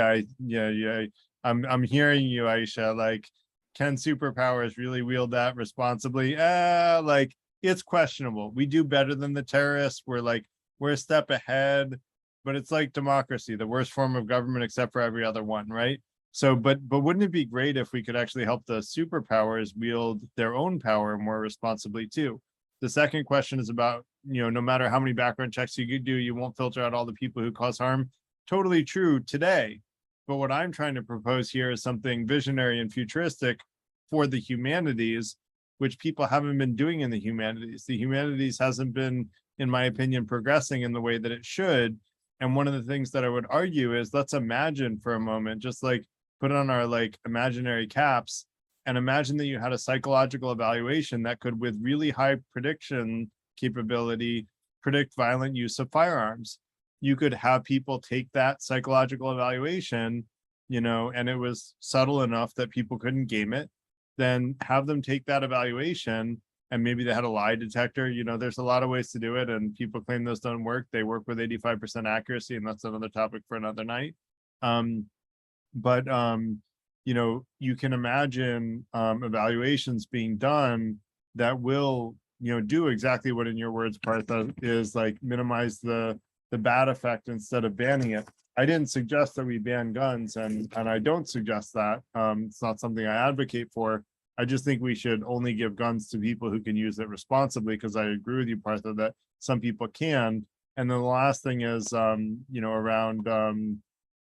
I'm hearing you, Aisha, like, can superpowers really wield that responsibly? Like, it's questionable. We do better than the terrorists. We're a step ahead, but it's like democracy, the worst form of government except for every other one, right? So, but wouldn't it be great if we could actually help the superpowers wield their own power more responsibly too? The second question is about, no matter how many background checks you could do, you won't filter out all the people who cause harm. Totally true today. But what I'm trying to propose here is something visionary and futuristic for the humanities, which people haven't been doing in the humanities. The humanities hasn't been, in my opinion, progressing in the way that it should. And one of the things that I would argue is, let's imagine for a moment, just like put on our imaginary caps, and imagine that you had a psychological evaluation that could, with really high prediction capability, predict violent use of firearms. You could have people take that psychological evaluation, and it was subtle enough that people couldn't game it, then have them take that evaluation, and maybe they had a lie detector. There's a lot of ways to do it, and people claim those don't work. They work with 85% accuracy, and that's another topic for another night. But you can imagine evaluations being done that will, do exactly what, in your words, Partha, is like minimize the bad effect instead of banning it. I didn't suggest that we ban guns, and I don't suggest that. It's not something I advocate for. I just think we should only give guns to people who can use it responsibly, because I agree with you, Partha, that some people can. And then the last thing is, around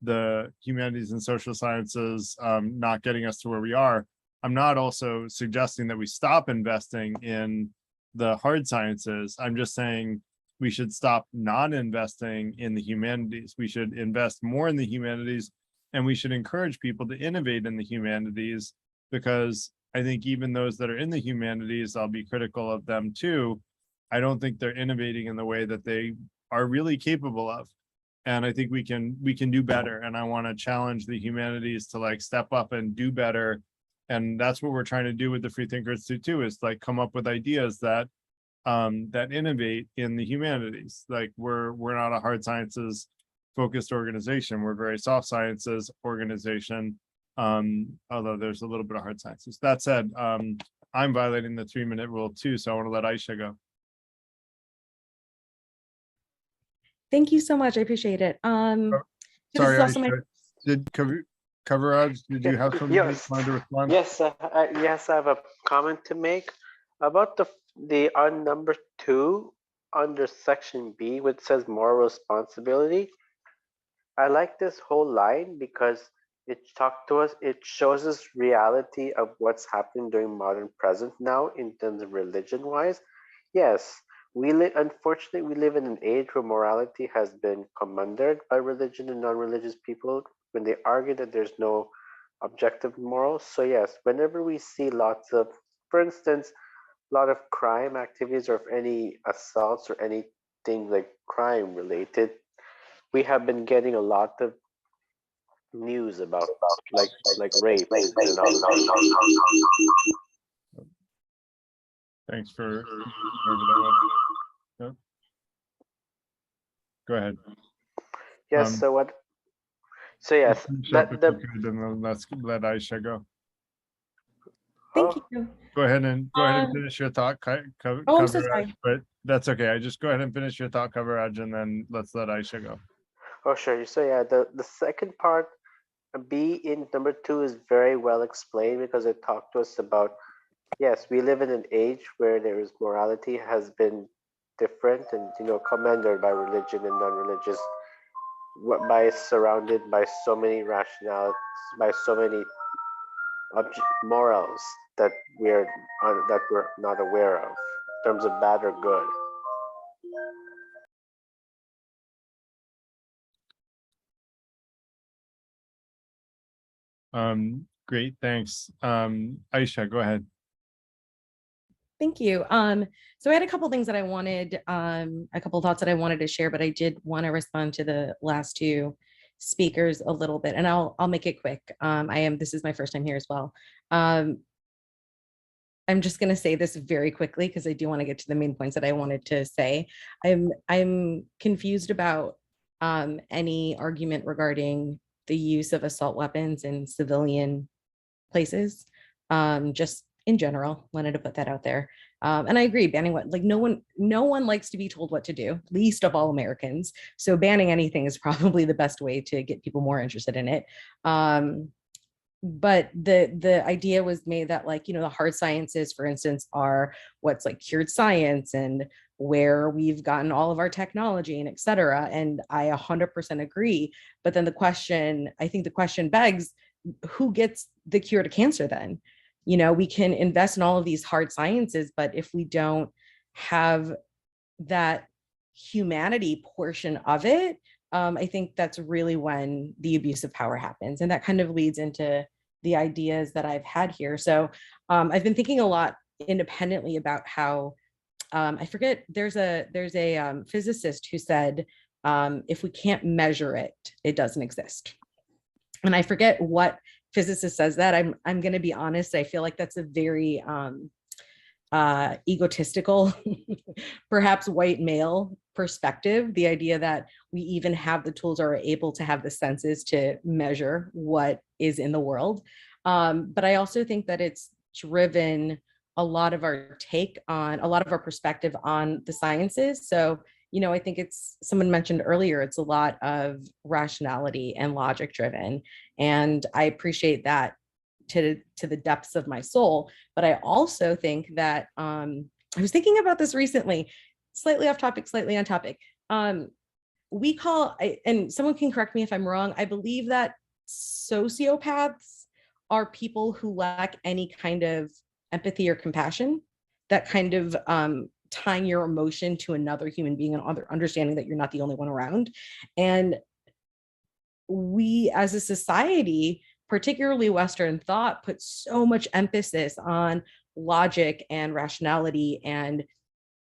the humanities and social sciences not getting us to where we are. I'm not also suggesting that we stop investing in the hard sciences. I'm just saying we should stop not investing in the humanities. We should invest more in the humanities, and we should encourage people to innovate in the humanities, because I think even those that are in the humanities, I'll be critical of them too. I don't think they're innovating in the way that they are really capable of. And I think we can do better. And I want to challenge the humanities to step up and do better. And that's what we're trying to do with the Free Thinker Institute too, is come up with ideas that innovate in the humanities. We're not a hard sciences focused organization. We're a very soft sciences organization. Although there's a little bit of hard sciences. That said, I'm violating the 3-minute rule too. So I want to let Aisha go.
Thank you so much. I appreciate it. This
Sorry,
is also my
Aisha. Did Coverage, did you have something you wanted to respond?
Yes, yes, I have a comment to make about the on number 2 under section B, which says moral responsibility. I like this whole line because it shows us reality of what's happening during modern present now in terms of religion wise. Yes, unfortunately we live in an age where morality has been commandeered by religion and non-religious people when they argue that there's no objective morals. So yes, whenever we see lots of, for instance, lot of crime activities or if any assaults or anything like crime related, we have been getting a lot of news about like rape and all.
Thanks for. Yep. Go ahead.
Yes. So what? So yes,
Finish
that
up if
the
you could, and then let's let Aisha go.
Thank
oh,
you.
Go ahead and
Um,
finish your thought.
Oh, I'm so sorry.
But that's okay. I just go ahead and finish your thought coverage, and then let's let Aisha go.
oh sure. So yeah, the second part, B in number 2 is very well explained because it talked to us about, yes, we live in an age where there is morality has been different and commanded by religion and non-religious, by surrounded by so many rationalities, by so many morals that we're not aware of in terms of bad or good.
Great, thanks. Aisha, go ahead.
Thank you. So I had a couple things that I wanted, a couple of thoughts that I wanted to share, but I did want to respond to the last two speakers a little bit, and I'll make it quick. This is my first time here as well. I'm just going to say this very quickly because I do want to get to the main points that I wanted to say. I'm confused about any argument regarding the use of assault weapons in civilian places. Just in general, wanted to put that out there. And I agree, banning what, like no one likes to be told what to do, least of all Americans. So banning anything is probably the best way to get people more interested in it. But the idea was made that, like, the hard sciences, for instance, are what's like cured science and where we've gotten all of our technology and et cetera. And I 100% agree. But then I think the question begs, who gets the cure to cancer then? We can invest in all of these hard sciences, but if we don't have that humanity portion of it, I think that's really when the abuse of power happens. And that kind of leads into the ideas that I've had here. So I've been thinking a lot independently about how, I forget, there's a physicist who said, if we can't measure it, it doesn't exist. And I forget what physicist says that. I'm going to be honest. I feel like that's a very egotistical, perhaps white male perspective. The idea that we even have the tools or are able to have the senses to measure what is in the world. But I also think that it's driven a lot of our perspective on the sciences. So I think someone mentioned earlier, it's a lot of rationality and logic driven. And I appreciate that to the depths of my soul. But I also think that I was thinking about this recently, slightly off topic, slightly on topic. We call, and someone can correct me if I'm wrong, I believe that sociopaths are people who lack any kind of empathy or compassion, that kind of tying your emotion to another human being and understanding that you're not the only one around. And we as a society, particularly Western thought, put so much emphasis on logic and rationality and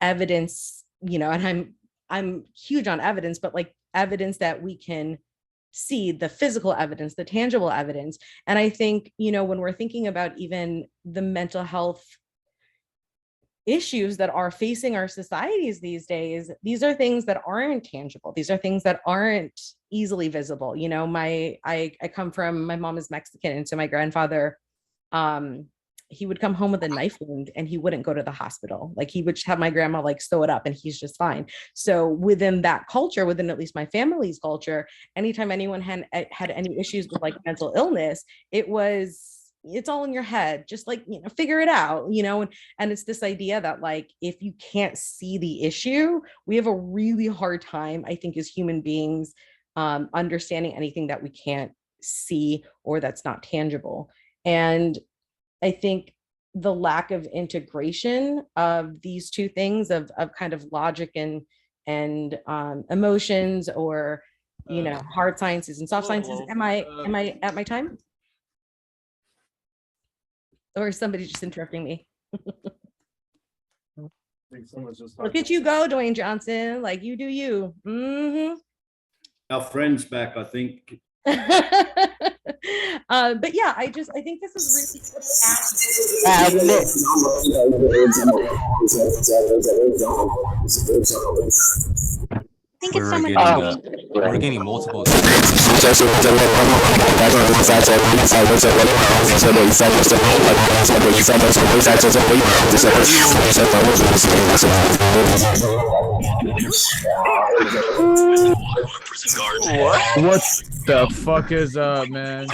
evidence, and I'm huge on evidence, but like evidence that we can see, the physical evidence, the tangible evidence. And I think, when we're thinking about even the mental health issues that are facing our societies these days, these are things that aren't tangible. These are things that aren't easily visible. I come from, my mom is Mexican, and so my grandfather, he would come home with a knife wound and he wouldn't go to the hospital. Like, he would have my grandma like sew it up and he's just fine. So within that culture, within at least my family's culture, anytime anyone had any issues with like mental illness, it's all in your head, just like, figure it out, and it's this idea that, like, if you can't see the issue, we have a really hard time, I think, as human beings, understanding anything that we can't see or that's not tangible. And I think the lack of integration of these two things of kind of logic and emotions, or hard sciences and soft sciences. Am I at my time? Or is somebody just interrupting me?
think someone's just
Look at you go, Dwayne Johnson. Like you do you.
Our friend's back, I think.
But yeah, I think this is
I think it's someone.
We're getting multiple.
What the fuck is up, man?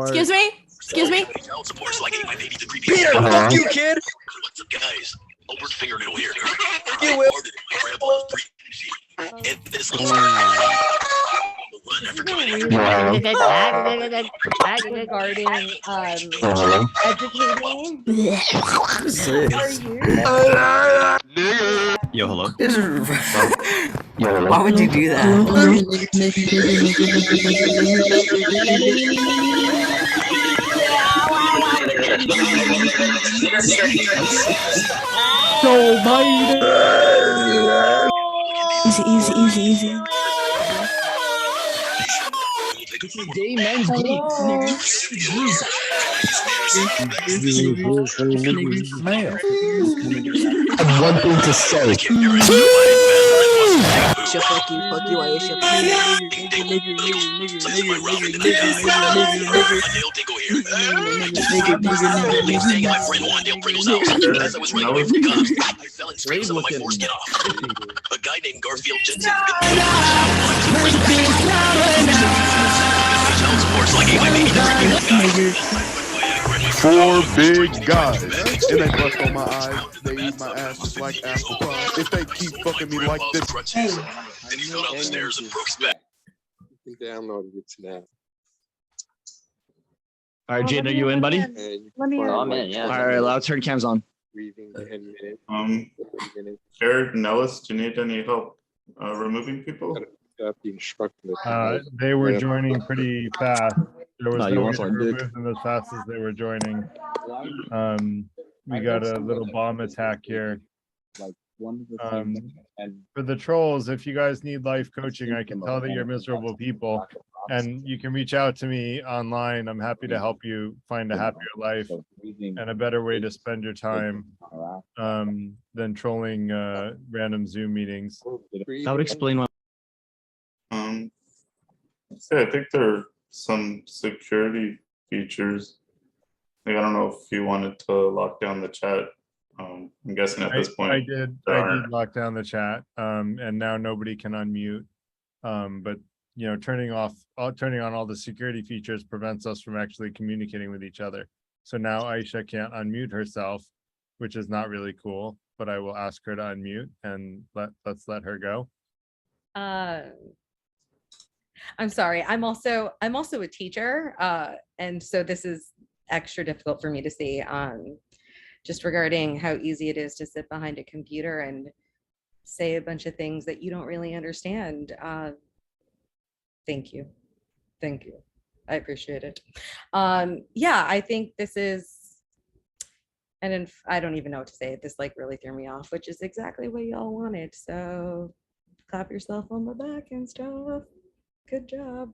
Excuse me? Excuse me?
Peter, fuck you, kid.
What's up, guys? Albert Fingernail here.
You will.
And this
Regarding educating.
Yo, hello.
Why would you do that?
So mighty.
Easy.
Gay men's
One thing to say. Fuck you, Aisha.
A guy named Garfield Jensen.
Four big guys, and they bust on my eyes. They eat my ass just like after fries. If they keep fucking me like this,
And he fell down the stairs and broke his back.
Downloaded it now.
All right, Jade, are you in, buddy?
Let me.
I'm in, yeah.
All right, loud turn cams on.
Breathing 10 minutes.
Jared, Nellis, do you need any help removing people?
They were joining pretty fast. There was
No, you
no way
want
to
one, dude.
remove them as fast as they were joining. We got a little bomb attack here. For the trolls, if you guys need life coaching, I can tell that you're miserable people, and you can reach out to me online. I'm happy to help you find a happier life and a better way to spend your time than trolling random Zoom meetings.
That would explain why.
So I think there are some security features. Like, I don't know if you wanted to lock down the chat. I'm guessing at this point.
I did lock down the chat, and now nobody can unmute. But you know, turning on all the security features prevents us from actually communicating with each other. So now Aisha can't unmute herself, which is not really cool, but I will ask her to unmute and let's let her go.
I'm sorry. I'm also a teacher, and so this is extra difficult for me to see. Just regarding how easy it is to sit behind a computer and say a bunch of things that you don't really understand. Thank you. I appreciate it. Yeah, I think this is, and I don't even know what to say. This like really threw me off, which is exactly what y'all wanted. So clap yourself on the back and stuff. Good job.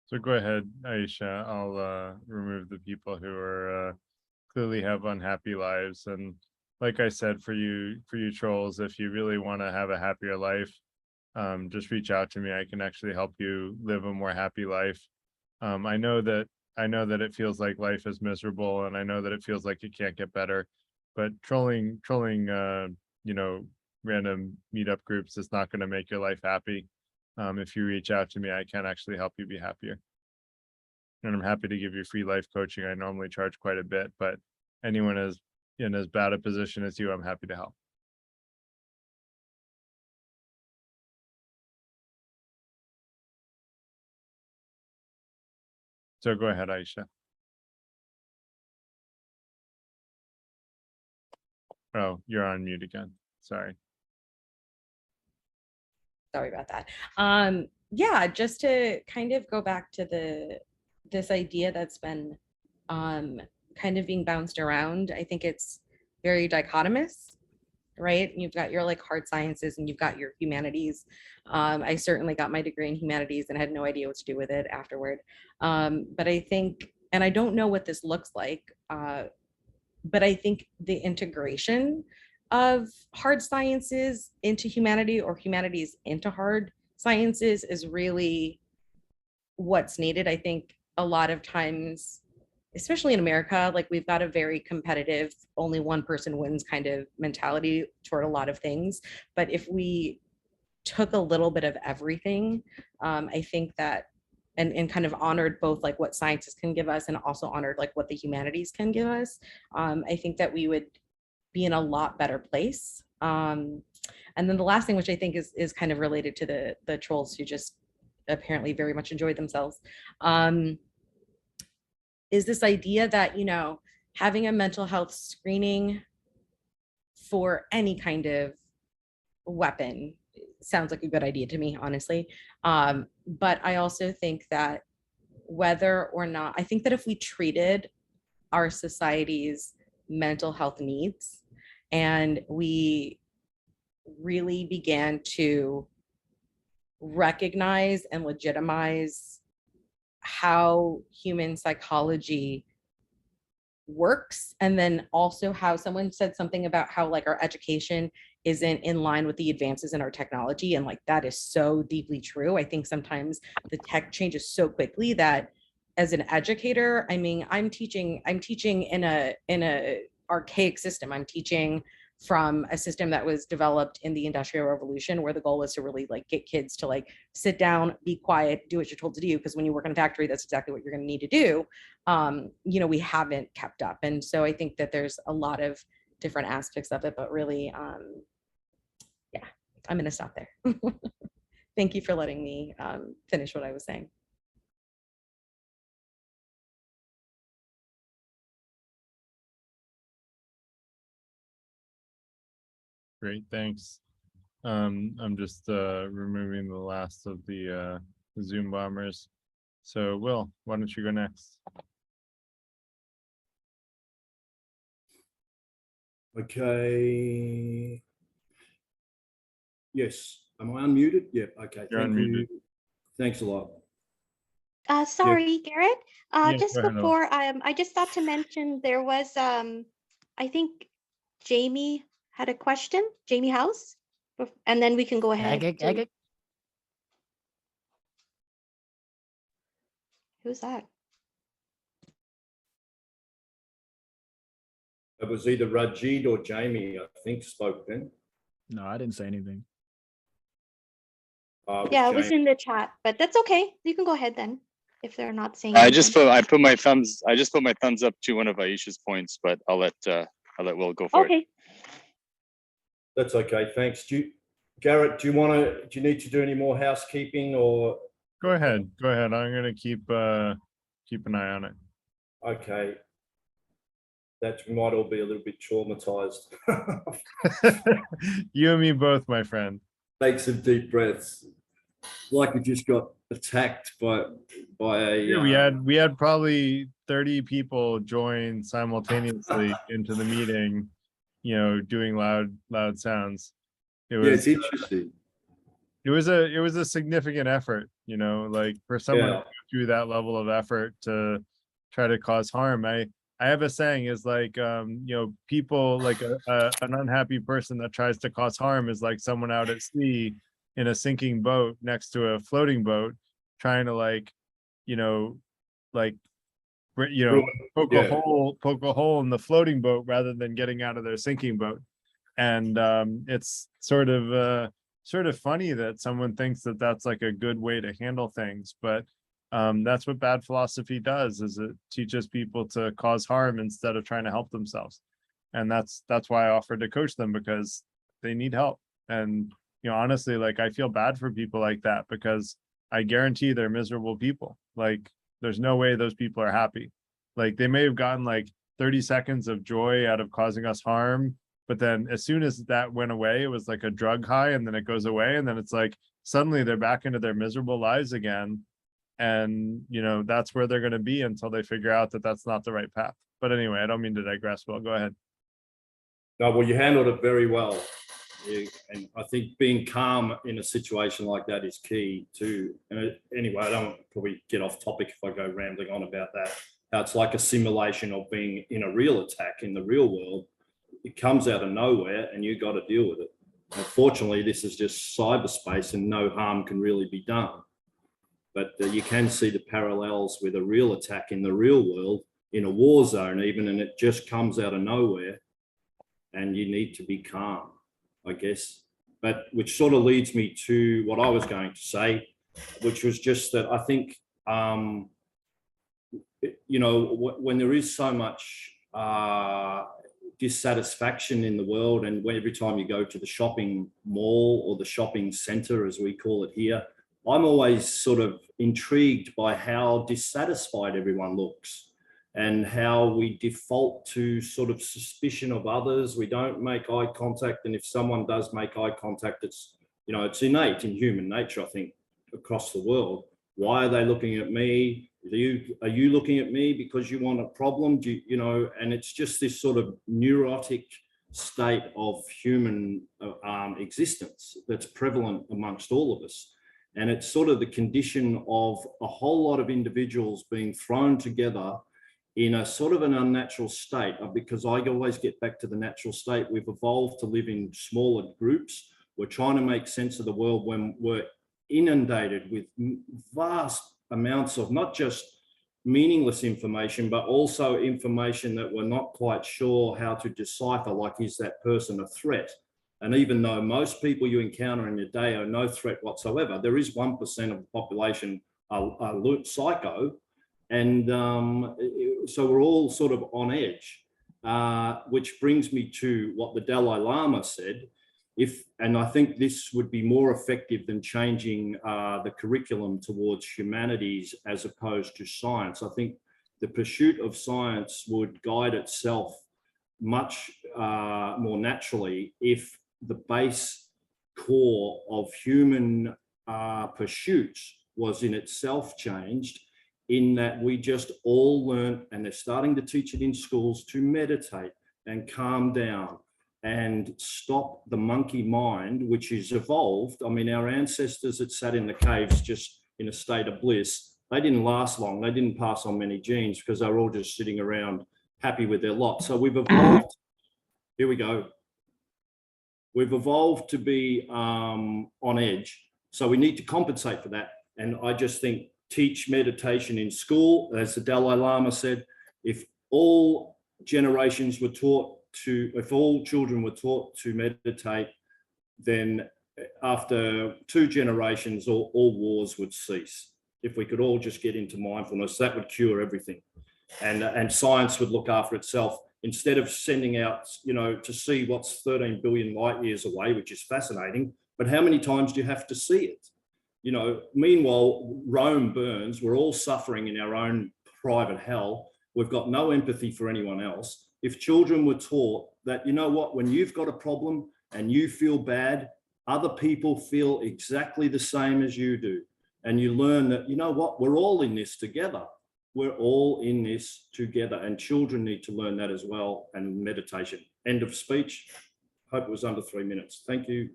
So go ahead, Aisha. I'll remove the people who are clearly have unhappy lives. And like I said, for you trolls, if you really want to have a happier life, just reach out to me. I can actually help you live a more happy life. I know that it feels like life is miserable, and I know that it feels like it can't get better. But trolling, you know, random meetup groups is not going to make your life happy. If you reach out to me, I can actually help you be happier. And I'm happy to give you free life coaching. I normally charge quite a bit, but anyone is in as bad a position as you, I'm happy to help. So go ahead, Aisha. Oh, you're on mute again. Sorry.
Sorry about that. Yeah, just to kind of go back to this idea that's been kind of being bounced around. I think it's very dichotomous, right? You've got your like hard sciences and you've got your humanities. I certainly got my degree in humanities and had no idea what to do with it afterward. But I think, and I don't know what this looks like, but I think the integration of hard sciences into humanity or humanities into hard sciences is really what's needed. I think a lot of times, especially in America, like we've got a very competitive, only one person wins kind of mentality toward a lot of things. But if we took a little bit of everything, I think that and kind of honored both like what sciences can give us and also honored like what the humanities can give us, I think that we would be in a lot better place. And then the last thing, which I think is kind of related to the trolls who just apparently very much enjoyed themselves, is this idea that, you know, having a mental health screening for any kind of weapon sounds like a good idea to me, honestly. But I also think that whether or not, I think that if we treated our society's mental health needs and we really began to recognize and legitimize how human psychology works, and then also how someone said something about how like our education isn't in line with the advances in our technology, and like that is so deeply true. I think sometimes the tech changes so quickly that as an educator, I mean, I'm teaching in a archaic system. I'm teaching from a system that was developed in the Industrial Revolution, where the goal was to really like get kids to like sit down, be quiet, do what you're told to do, because when you work in a factory, that's exactly what you're going to need to do. You know, we haven't kept up, and so I think that there's a lot of different aspects of it, but really, yeah, I'm going to stop there. Thank you for letting me finish what I was saying.
Great, thanks. I'm just removing the last of the Zoom bombers. So Will, why don't you go next?
Okay. Yes. Am I unmuted? Yeah. Okay.
You're
Thank
unmuted.
you. Thanks a lot.
Sorry, Garrett.
Yeah,
Just
go ahead, Ella.
before, I just thought to mention there was, I think Jamie had a question, Jamie House, and then we can go ahead. to- Who's that?
It was either Rajid or Jamie, I think, spoke then.
No, I didn't say anything.
Yeah, it was
Jamie.
in the chat, but that's okay. You can go ahead then, if they're not saying
I put my thumbs up to one of Aisha's points, but I'll let Will go for it.
Okay.
That's okay. Thanks. Garrett, do you need to do any more housekeeping or?
Go ahead. Go ahead. I'm gonna keep an eye on it.
Okay. That we might all be a little bit traumatized.
You and me both, my friend.
Take some deep breaths. Like we just got attacked by a.
Yeah, we had probably 30 people join simultaneously into the meeting, you know, doing loud sounds.
It's interesting.
It was a significant effort, you know, like for someone to go through that level of effort to try to cause harm. I have a saying is like, you know, people like an unhappy person that tries to cause harm is like someone out at sea in a sinking boat next to a floating boat, trying to like, you know, like, you know, poke a hole in the floating boat rather than getting out of their sinking boat. And it's sort of funny that someone thinks that that's like a good way to handle things, but that's what bad philosophy does, is it teaches people to cause harm instead of trying to help themselves. And that's why I offered to coach them, because they need help. And you know, honestly, like I feel bad for people like that, because I guarantee they're miserable people. Like There's no way those people are happy. Like they may have gotten like 30 seconds of joy out of causing us harm, but then as soon as that went away, it was like a drug high, and then it goes away, and then it's like suddenly they're back into their miserable lives again. And that's where they're going to be until they figure out that that's not the right path. But anyway, I don't mean to digress. Will, go ahead.
No, well, you handled it very well. And I think being calm in a situation like that is key too. And anyway, I don't probably get off topic if I go rambling on about that. How it's like a simulation of being in a real attack in the real world. It comes out of nowhere and you got to deal with it. Unfortunately, this is just cyberspace and no harm can really be done. But you can see the parallels with a real attack in the real world, in a war zone even, and it just comes out of nowhere. And you need to be calm, I guess. But which sort of leads me to what I was going to say, which was just that I think, when there is so much dissatisfaction in the world, and when every time you go to the shopping mall or the shopping center, as we call it here, I'm always sort of intrigued by how dissatisfied everyone looks. And how we default to sort of suspicion of others. We don't make eye contact. And if someone does make eye contact, it's innate in human nature, I think, across the world. Why are they looking at me? Are you looking at me because you want a problem? And it's just this sort of neurotic state of human existence that's prevalent amongst all of us. And it's sort of the condition of a whole lot of individuals being thrown together in a sort of an unnatural state, because I always get back to the natural state. We've evolved to live in smaller groups. We're trying to make sense of the world when we're inundated with vast amounts of not just meaningless information, but also information that we're not quite sure how to decipher, like, is that person a threat? And even though most people you encounter in your day are no threat whatsoever, there is 1% of the population are psycho. And so we're all sort of on edge, which brings me to what the Dalai Lama said. And I think this would be more effective than changing the curriculum towards humanities as opposed to science. I think the pursuit of science would guide itself much more naturally if the base core of human pursuits was in itself changed, in that we just all learn, and they're starting to teach it in schools, to meditate and calm down and stop the monkey mind, which is evolved. I mean, our ancestors that sat in the caves just in a state of bliss, they didn't last long. They didn't pass on many genes because they were all just sitting around happy with their lot. So we've evolved. Here we go. We've evolved to be on edge. So we need to compensate for that. And I just think, teach meditation in school, as the Dalai Lama said. If all generations were taught to, if all children were taught to meditate, then after 2 generations, all wars would cease. If we could all just get into mindfulness, that would cure everything. And science would look after itself. Instead of sending out, to see what's 13 billion light years away, which is fascinating, but how many times do you have to see it? Meanwhile, Rome burns. We're all suffering in our own private hell. We've got no empathy for anyone else. If children were taught that, when you've got a problem and you feel bad, other people feel exactly the same as you do. And you learn that, we're all in this together. We're all in this together, and children need to learn that as well. And meditation. End of speech. Hope it was under 3 minutes. Thank you.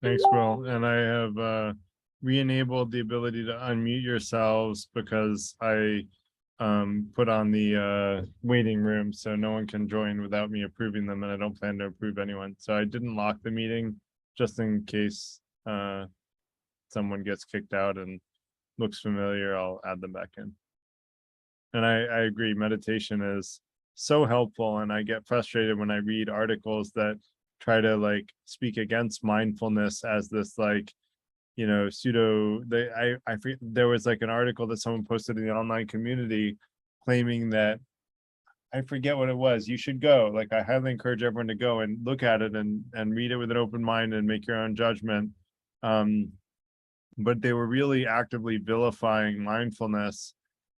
Thanks, Will. And I have re-enabled the ability to unmute yourselves because I put on the waiting room so no one can join without me approving them, and I don't plan to approve anyone. So I didn't lock the meeting just in case someone gets kicked out and looks familiar. I'll add them back in. And I agree, meditation is so helpful, and I get frustrated when I read articles that try to speak against mindfulness as this pseudo. There was an article that someone posted in the online community claiming that, I forget what it was. You should go. I highly encourage everyone to go and look at it and read it with an open mind and make your own judgment. but they were really actively vilifying mindfulness.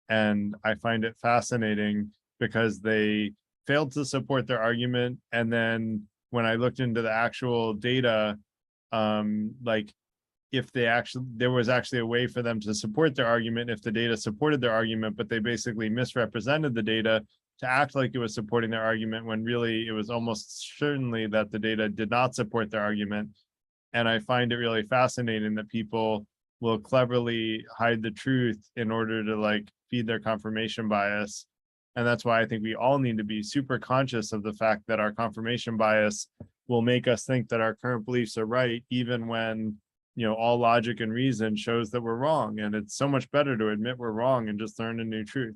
And I find it fascinating because they failed to support their argument. And then when I looked into the actual data, like if they actually, there was actually a way for them to support their argument if the data supported their argument, but they basically misrepresented the data to act like it was supporting their argument when really it was almost certainly that the data did not support their argument. And I find it really fascinating that people will cleverly hide the truth in order to like feed their confirmation bias. And that's why I think we all need to be super conscious of the fact that our confirmation bias will make us think that our current beliefs are right, even when, you know, all logic and reason shows that we're wrong. And it's so much better to admit we're wrong and just learn a new truth.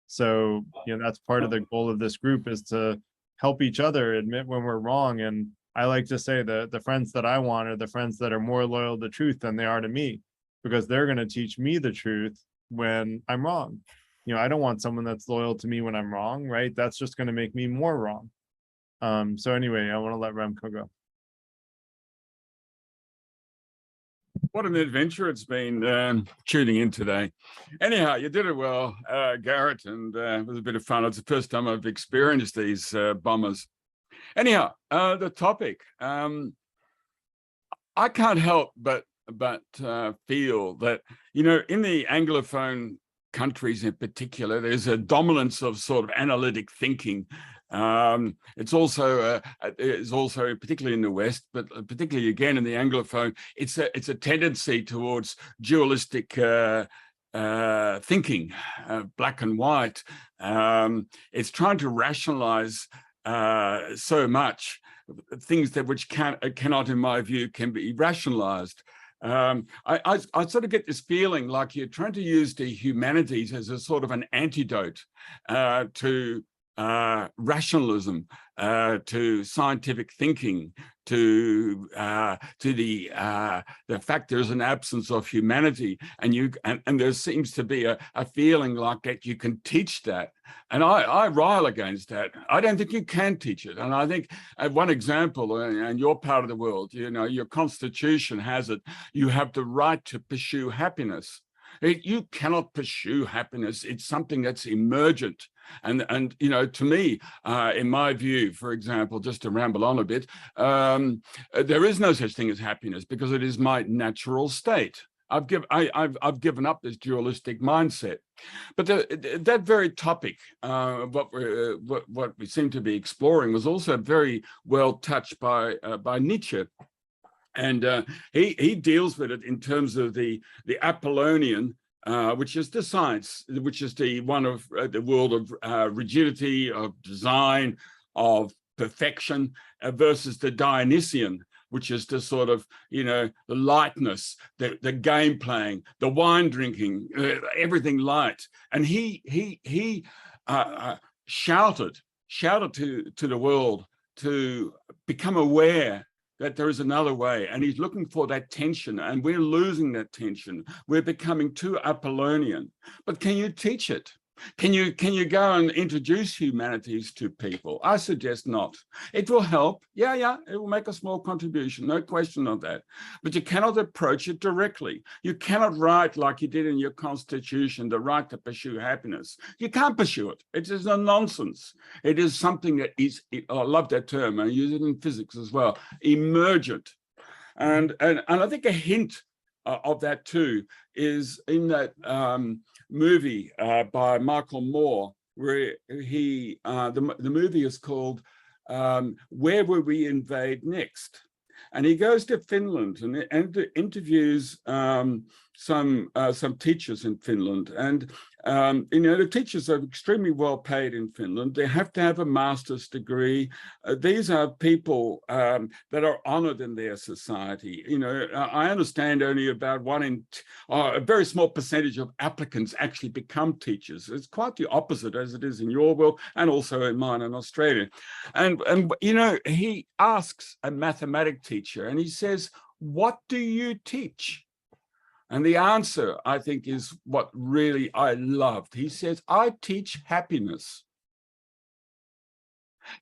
So, you know, that's part of the goal of this group, is to help each other admit when we're wrong. And I like to say that the friends that I want are the friends that are more loyal to truth than they are to me, because they're going to teach me the truth when I'm wrong. You know, I don't want someone that's loyal to me when I'm wrong, right? That's just going to make me more wrong. So anyway, I want to let Remco go.
What an adventure it's been tuning in today. Anyhow, you did it well, Garrett, and it was a bit of fun. It's the first time I've experienced these bombers. Anyhow, the topic. I can't help but feel that, you know, in the Anglophone countries in particular, there's a dominance of sort of analytic thinking. It's also particularly in the West, but particularly again in the Anglophone, it's a tendency towards dualistic thinking, black and white. It's trying to rationalize so much things that which cannot, in my view, can be rationalized. I sort of get this feeling like you're trying to use the humanities as a sort of an antidote to rationalism, to scientific thinking, to the fact there's an absence of humanity, and there seems to be a feeling like that you can teach that, and I rile against that. I don't think you can teach it, and I think one example, and your part of the world, you know, your constitution has it. You have the right to pursue happiness. You cannot pursue happiness. It's something that's emergent. And you know, to me, in my view, for example, just to ramble on a bit, there is no such thing as happiness because it is my natural state. I've given up this dualistic mindset. But that very topic, what we seem to be exploring, was also very well touched by Nietzsche. And he deals with it in terms of the Apollonian, which is the science, which is the one of the world of rigidity, of design, of perfection, versus the Dionysian, which is the sort of, you know, the lightness, the game playing, the wine drinking, everything light. And he shouted to the world to become aware that there is another way, and he's looking for that tension, and we're losing that tension. We're becoming too Apollonian. But can you teach it? Can you go and introduce humanities to people? I suggest not. It will help. Yeah, it will make a small contribution, no question of that. But you cannot approach it directly. You cannot write like you did in your constitution, the right to pursue happiness. You can't pursue it. It is a nonsense. It is something that is, I love that term, I use it in physics as well, emergent. And I think a hint of that too is in that movie by Michael Moore, where the movie is called Where Will We Invade Next? And he goes to Finland and interviews some teachers in Finland. And you know, the teachers are extremely well paid in Finland. They have to have a master's degree. These are people that are honored in their society. You know, I understand only about a very small percentage of applicants actually become teachers. It's quite the opposite as it is in your world and also in mine in Australia. And you know, he asks a mathematics teacher and he says, "What do you teach?" And the answer, I think, is what really I loved. He says, "I teach happiness."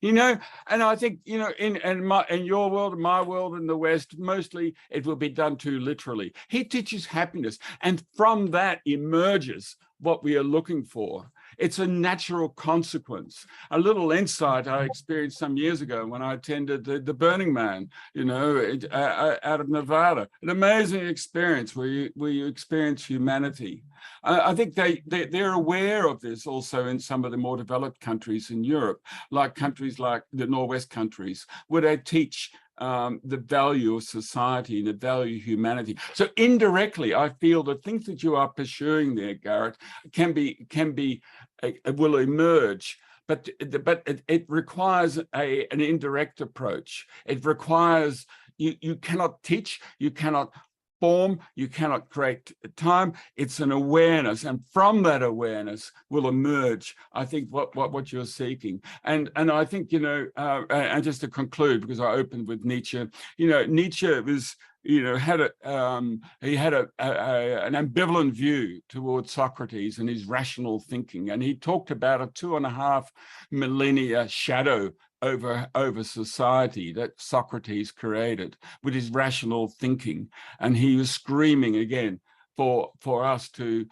And I think, in your world, my world, in the West, mostly it will be done too literally. He teaches happiness, and from that emerges what we are looking for. It's a natural consequence. A little insight I experienced some years ago when I attended the Burning Man, out of Nevada. An amazing experience where you experience humanity. I think they're aware of this also in some of the more developed countries in Europe, like countries like the Northwest countries, where they teach the value of society and the value of humanity. So indirectly, I feel the things that you are pursuing there, Garrett, will emerge. But it requires an indirect approach. It requires you cannot teach, you cannot form, you cannot create time. It's an awareness, and from that awareness will emerge, I think, what you're seeking. And I think, and just to conclude, because I opened with Nietzsche, Nietzsche was, had an ambivalent view towards Socrates and his rational thinking, and he talked about a 2.5 millennia shadow over society that Socrates created with his rational thinking. And he was screaming again for us to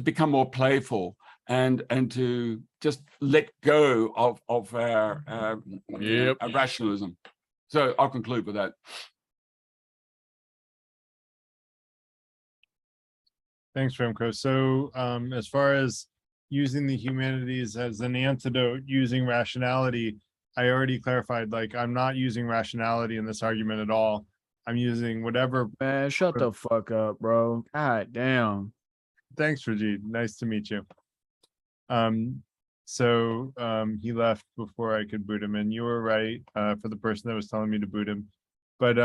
become more playful and to just let go of our rationalism. So I'll conclude with that.
Thanks, Remco. So as far as using the humanities as an antidote, using rationality, I already clarified, like, I'm not using rationality in this argument at all. I'm using whatever.
Man, shut the fuck up, bro. God damn.
Thanks, Rajid. Nice to meet you. So he left before I could boot him, and you were right for the person that was telling me to boot him. But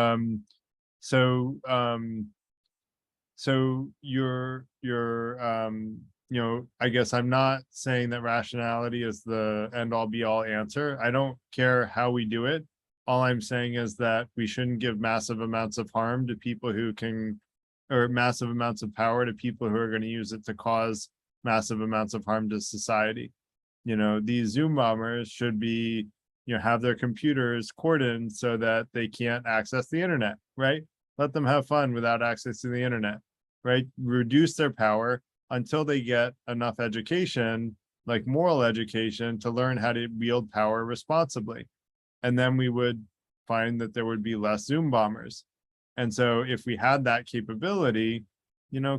so you're I guess I'm not saying that rationality is the end all be all answer. I don't care how we do it. All I'm saying is that we shouldn't give massive amounts of harm to people who can, or massive amounts of power to people who are going to use it to cause massive amounts of harm to society. These Zoom bombers should be, have their computers cordoned so that they can't access the internet, right? Let them have fun without accessing the internet, right? Reduce their power until they get enough education, like moral education, to learn how to wield power responsibly. And then we would find that there would be less Zoom bombers. And so if we had that capability,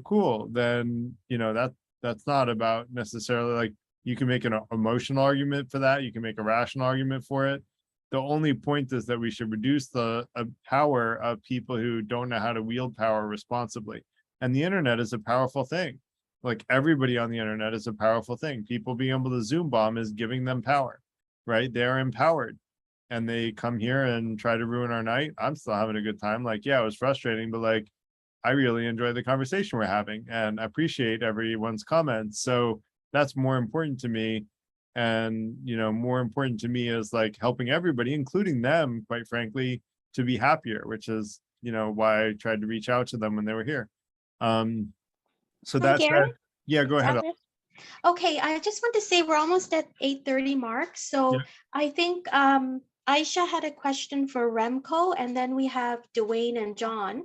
cool, then, that's not about necessarily, like, you can make an emotional argument for that. You can make a rational argument for it. The only point is that we should reduce the power of people who don't know how to wield power responsibly. And the internet is a powerful thing. Like, everybody on the internet is a powerful thing. People being able to Zoom bomb is giving them power, right? They're empowered, and they come here and try to ruin our night. I'm still having a good time. Like, yeah, it was frustrating, but like, I really enjoy the conversation we're having and appreciate everyone's comments. So that's more important to me. And, more important to me is like helping everybody, including them, quite frankly, to be happier, which is, why I tried to reach out to them when they were here. So that's that. Yeah, go ahead.
Okay, I just want to say we're almost at 8:30 mark. So
Yeah.
I think Aisha had a question for Remco, and then we have Dwayne and John.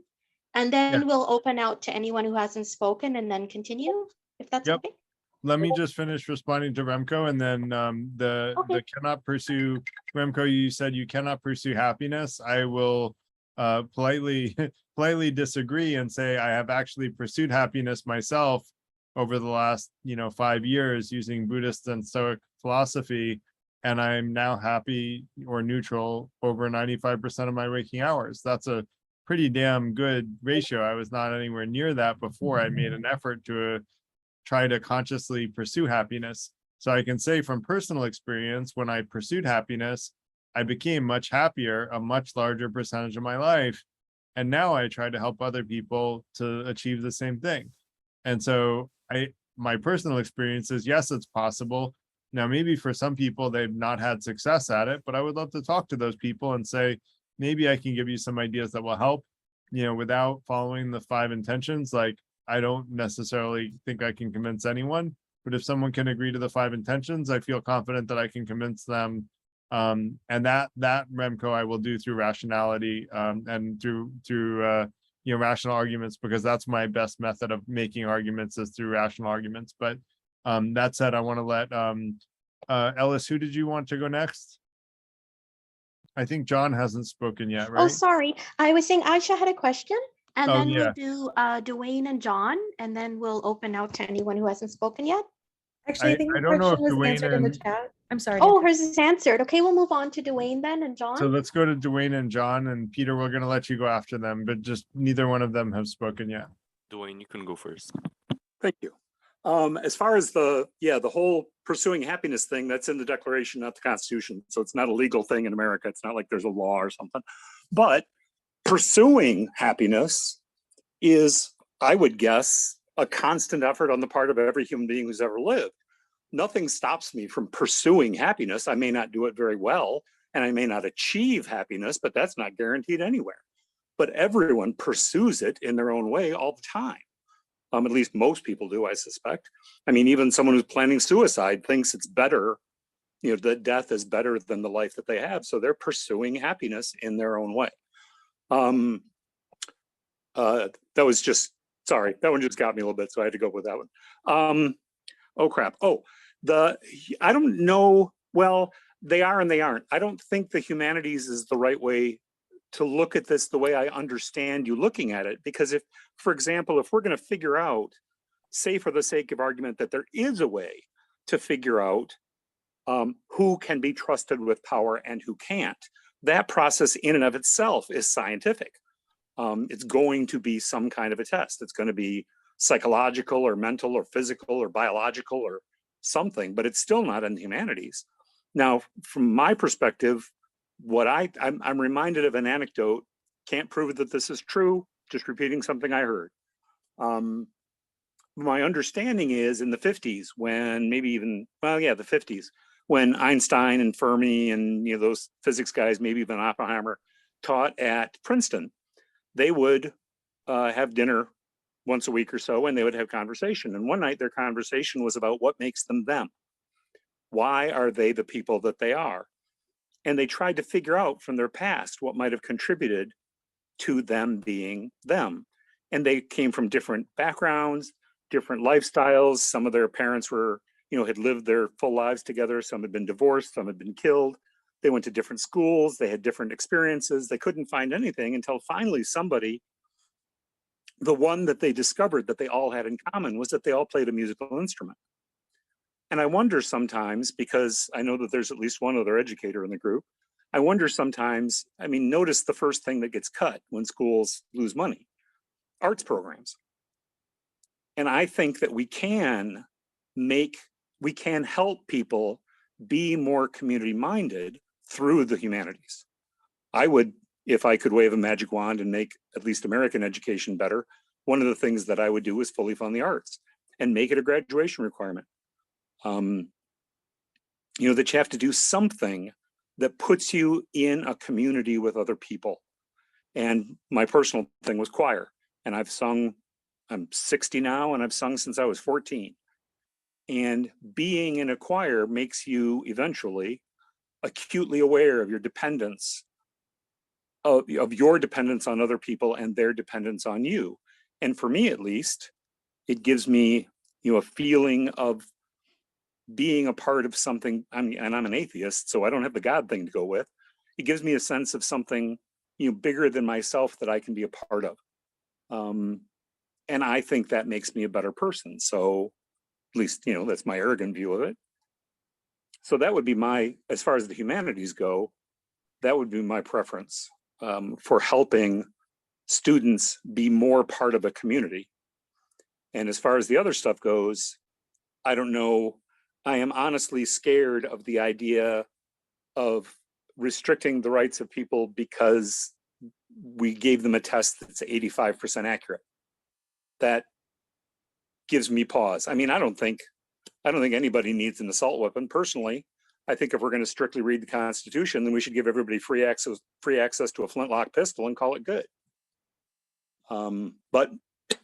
And then we'll open out to anyone who hasn't spoken and then continue, if that's okay.
Let me just finish responding to Remco, and then the cannot pursue, Remco, you said you cannot pursue happiness. I will politely disagree and say I have actually pursued happiness myself over the last 5 years using Buddhist and Stoic philosophy, and I'm now happy or neutral over 95% of my waking hours. That's a pretty damn good ratio. I was not anywhere near that before I made an effort to try to consciously pursue happiness. So I can say from personal experience, when I pursued happiness, I became much happier a much larger percentage of my life. And now I try to help other people to achieve the same thing. And so my personal experience is, yes, it's possible. Now, maybe for some people, they've not had success at it, but I would love to talk to those people and say, maybe I can give you some ideas that will help, without following the 5 intentions. Like, I don't necessarily think I can convince anyone, but if someone can agree to the 5 intentions, I feel confident that I can convince them And that Remco I will do through rationality, and through rational arguments, because that's my best method of making arguments, is through rational arguments. But that said, I want to let Ellis, who did you want to go next? I think John hasn't spoken yet, right?
Oh, sorry. I was saying Aisha had a question, and
Oh,
then
yeah.
we'll do Dwayne and John, and then we'll open out to anyone who hasn't spoken yet.
Actually, I think
I
the
don't know
question
if
was
Dwayne
answered in the
and-
chat. I'm sorry.
Oh, hers is answered. Okay, we'll move on to Dwayne then and John.
So let's go to Dwayne and John, and Peter, we're going to let you go after them, but just neither one of them have spoken yet.
Dwayne, you can go first.
Thank you. As far as the whole pursuing happiness thing, that's in the Declaration, not the Constitution. So it's not a legal thing in America. It's not like there's a law or something. But pursuing happiness is, I would guess, a constant effort on the part of every human being who's ever lived. Nothing stops me from pursuing happiness. I may not do it very well, and I may not achieve happiness, but that's not guaranteed anywhere. But everyone pursues it in their own way all the time. At least most people do, I suspect. I mean, even someone who's planning suicide thinks it's better, that death is better than the life that they have. So they're pursuing happiness in their own way. That was just, sorry, that one just got me a little bit, so I had to go with that one. Oh, crap. Oh, I don't know. Well, they are and they aren't. I don't think the humanities is the right way to look at this the way I understand you looking at it. Because if, for example, if we're going to figure out, say for the sake of argument, that there is a way to figure out who can be trusted with power and who can't, that process in and of itself is scientific. It's going to be some kind of a test. It's going to be psychological or mental or physical or biological or something, but it's still not in the humanities. Now, from my perspective, what I'm reminded of an anecdote, can't prove that this is true, just repeating something I heard. My understanding is in the 50s, when maybe even, well, yeah, the 50s, when Einstein and Fermi and those physics guys, maybe even Oppenheimer, taught at Princeton, they would have dinner once a week or so, and they would have conversation. And one night their conversation was about what makes them them. Why are they the people that they are? And they tried to figure out from their past what might have contributed to them being them. And they came from different backgrounds, different lifestyles. Some of their parents were, had lived their full lives together. Some had been divorced, some had been killed. They went to different schools, they had different experiences. They couldn't find anything until finally somebody, the one that they discovered that they all had in common was that they all played a musical instrument. And I wonder sometimes, because I know that there's at least one other educator in the group, I wonder sometimes, I mean, notice the first thing that gets cut when schools lose money, arts programs. And I think that we can help people be more community minded through the humanities. I would, if I could wave a magic wand and make at least American education better, one of the things that I would do is fully fund the arts and make it a graduation requirement. That you have to do something that puts you in a community with other people. And my personal thing was choir. And I've sung, I'm 60 now, and I've sung since I was 14. And being in a choir makes you eventually acutely aware of your dependence, of your dependence on other people and their dependence on you. And for me, at least, it gives me, a feeling of being a part of something. And I'm an atheist, so I don't have the God thing to go with. It gives me a sense of something, bigger than myself that I can be a part of. And I think that makes me a better person. So at least, that's my arrogant view of it. So that would be as far as the humanities go, that would be my preference for helping students be more part of a community. And as far as the other stuff goes, I don't know. I am honestly scared of the idea of restricting the rights of people because we gave them a test that's 85% accurate. That gives me pause. I mean, I don't think anybody needs an assault weapon. Personally, I think if we're going to strictly read the Constitution, then we should give everybody free access to a flintlock pistol and call it good. But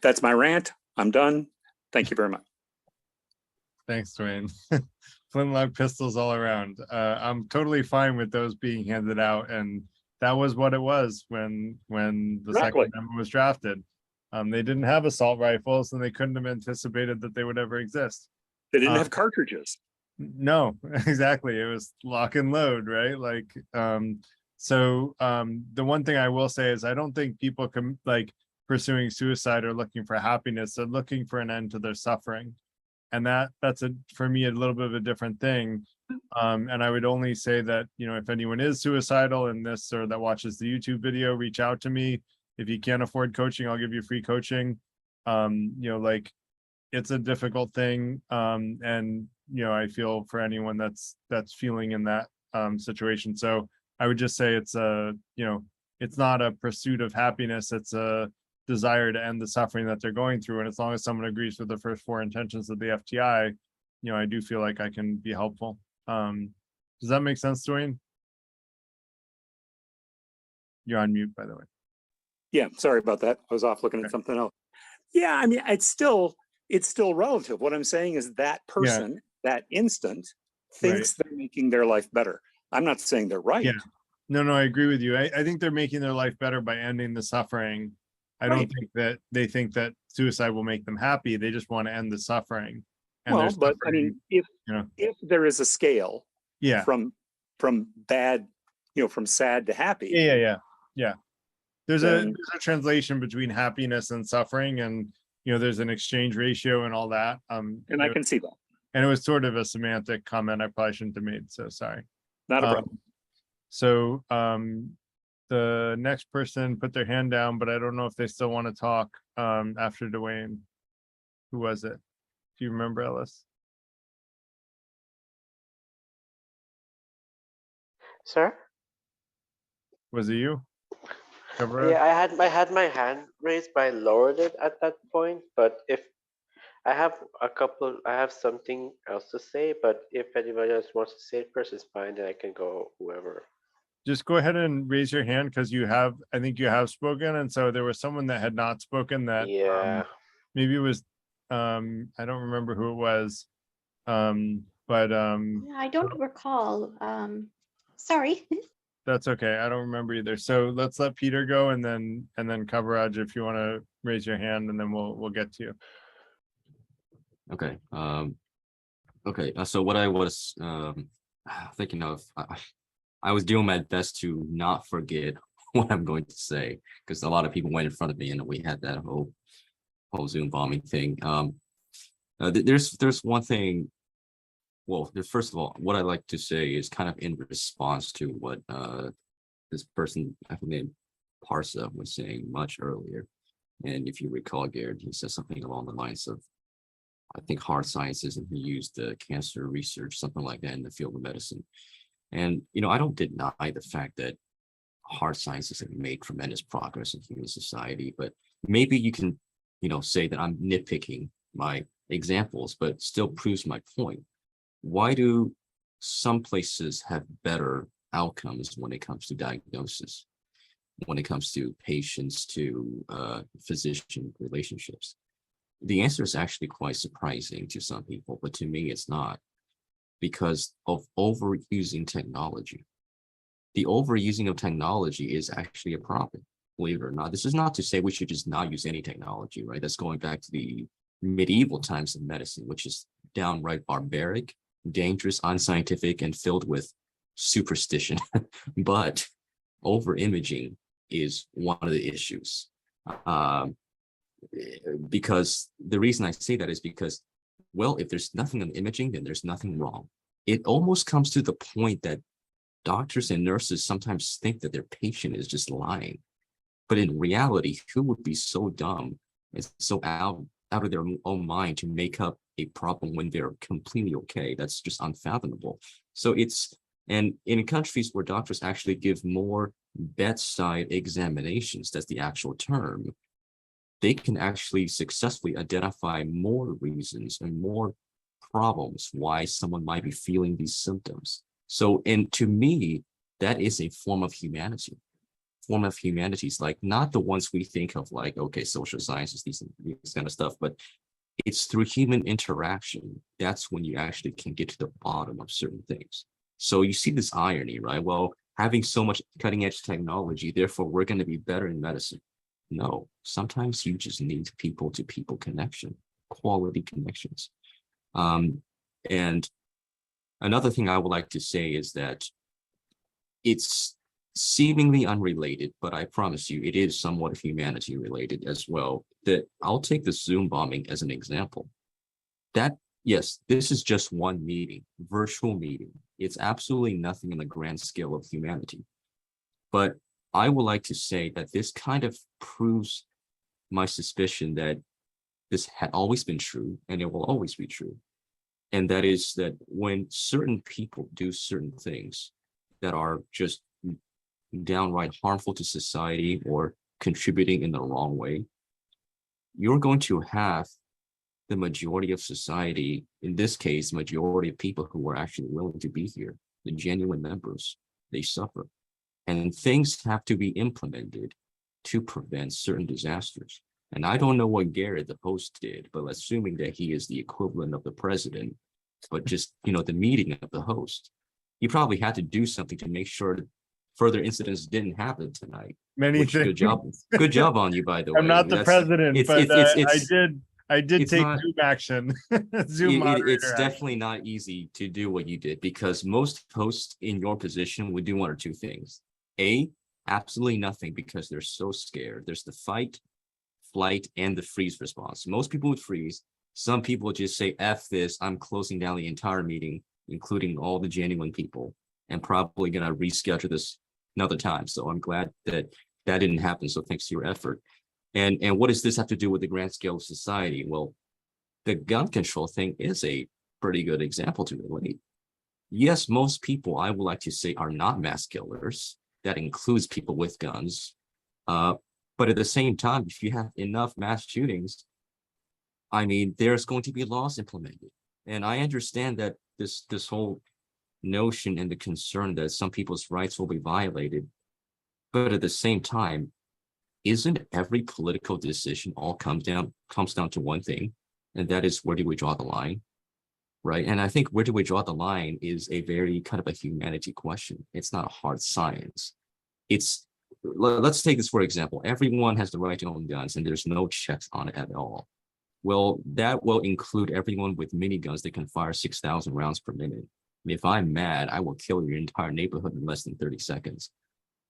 that's my rant. I'm done. Thank you very much.
Thanks, Dwayne. flintlock pistols all around. I'm totally fine with those being handed out, and that was what it was when the
Exactly.
Second Amendment was drafted. They didn't have assault rifles, and they couldn't have anticipated that they would ever exist.
They didn't
Um,
have cartridges.
No, exactly. It was lock and load, right? Like, the one thing I will say is I don't think people can like pursuing suicide or looking for happiness. They're looking for an end to their suffering. And that's for me, a little bit of a different thing. And I would only say that, if anyone is suicidal in this or that watches the YouTube video, reach out to me. If you can't afford coaching, I'll give you free coaching. Like, it's a difficult thing. And I feel for anyone that's feeling in that situation. So I would just say it's not a pursuit of happiness. It's a desire to end the suffering that they're going through. And as long as someone agrees with the first four intentions of the FTI, I do feel like I can be helpful. Does that make sense, Dwayne? You're on mute, by the way.
Yeah, sorry about that. I was off looking at something else. Yeah, I mean, it's still relative. What I'm saying is that person, that instant, thinks they're making their life better. I'm not saying they're right.
Yeah. No, I agree with you. I think they're making their life better by ending the suffering. I don't think that they think that suicide will make them happy. They just want to end the suffering. And
Well, but I mean, if there is a scale, from bad, from sad to happy.
Yeah. There's a translation between happiness and suffering, and there's an exchange ratio and all that.
And I can see that.
And it was sort of a semantic comment I probably shouldn't have made. So sorry.
Not a problem.
So the next person put their hand down, but I don't know if they still want to talk after Dwayne. Who was it? Do you remember, Ellis?
Sir?
Was it you?
Yeah, I had my hand raised, but I lowered it at that point. But if I have something else to say, but if anybody else wants to say it first, it's fine, then I can go whoever.
Just go ahead and raise your hand because I think you have spoken. And so there was someone that had not spoken that maybe it was, I don't remember who it was.
I don't recall. Sorry.
That's okay. I don't remember either. So let's let Peter go and then Coverage if you want to raise your hand, and then we'll get to you.
Okay. So what I was thinking of, I was doing my best to not forget what I'm going to say, because a lot of people went in front of me and we had that whole Zoom bombing thing. There's one thing. Well, first of all, what I like to say is kind of in response to what this person, I think named Parsa, was saying much earlier. And if you recall, Garrett, he said something along the lines of, I think, hard sciences, and he used cancer research, something like that, in the field of medicine. And, I don't deny the fact that hard sciences have made tremendous progress in human society, but maybe you can, say that I'm nitpicking my examples, but still proves my point. Why do some places have better outcomes when it comes to diagnosis, when it comes to patients to physician relationships? The answer is actually quite surprising to some people, but to me, it's not, because of overusing technology. The overusing of technology is actually a problem, believe it or not. This is not to say we should just not use any technology, right? That's going back to the medieval times of medicine, which is downright barbaric, dangerous, unscientific, and filled with superstition. But over imaging is one of the issues. Because the reason I say that is because, well, if there's nothing on imaging, then there's nothing wrong. It almost comes to the point that doctors and nurses sometimes think that their patient is just lying. But in reality, who would be so dumb and so out of their own mind to make up a problem when they're completely okay? That's just unfathomable. So and in countries where doctors actually give more bedside examinations, that's the actual term, they can actually successfully identify more reasons and more problems why someone might be feeling these symptoms. So, and to me, that is a form of humanity. Form of humanities, like not the ones we think of, like, okay, social sciences, these kind of stuff, but it's through human interaction. That's when you actually can get to the bottom of certain things. So you see this irony, right? Well, having so much cutting edge technology, therefore we're going to be better in medicine. No, sometimes you just need people to people connection, quality connections. And another thing I would like to say is that it's seemingly unrelated, but I promise you it is somewhat humanity related as well. That I'll take the Zoom bombing as an example. That, yes, this is just one meeting, virtual meeting. It's absolutely nothing in the grand scale of humanity. But I would like to say that this kind of proves my suspicion that this had always been true and it will always be true. And that is that when certain people do certain things that are just downright harmful to society or contributing in the wrong way, you're going to have the majority of society, in this case, majority of people who are actually willing to be here, the genuine members, they suffer. And things have to be implemented to prevent certain disasters. And I don't know what Garrett, the host, did, but assuming that he is the equivalent of the president, but just, the meeting of the host, he probably had to do something to make sure that further incidents didn't happen tonight.
Many
which,
things.
Good job on you, by the way.
I'm not the president, but I did take
not,
Zoom action. Zoom moderator
it's
action.
definitely not easy to do what you did, because most hosts in your position would do one or two things. A, absolutely nothing, because they're so scared. There's the fight, flight, and the freeze response. Most people would freeze. Some people would just say, F this, I'm closing down the entire meeting, including all the genuine people, and probably gonna reschedule this another time. So I'm glad that that didn't happen. So thanks to your effort. And what does this have to do with the grand scale of society? Well, the gun control thing is a pretty good example to relate. Yes, most people, I would like to say, are not mass killers. That includes people with guns. But at the same time, if you have enough mass shootings, I mean, there's going to be laws implemented. And I understand that this whole notion and the concern that some people's rights will be violated. But at the same time, isn't every political decision all comes down to one thing, and that is, where do we draw the line? Right. And I think where do we draw the line is a very kind of a humanity question. It's not a hard science. Let's take this for example. Everyone has the right to own guns and there's no checks on it at all. Well, that will include everyone with miniguns that can fire 6,000 rounds per minute. If I'm mad, I will kill your entire neighborhood in less than 30 seconds.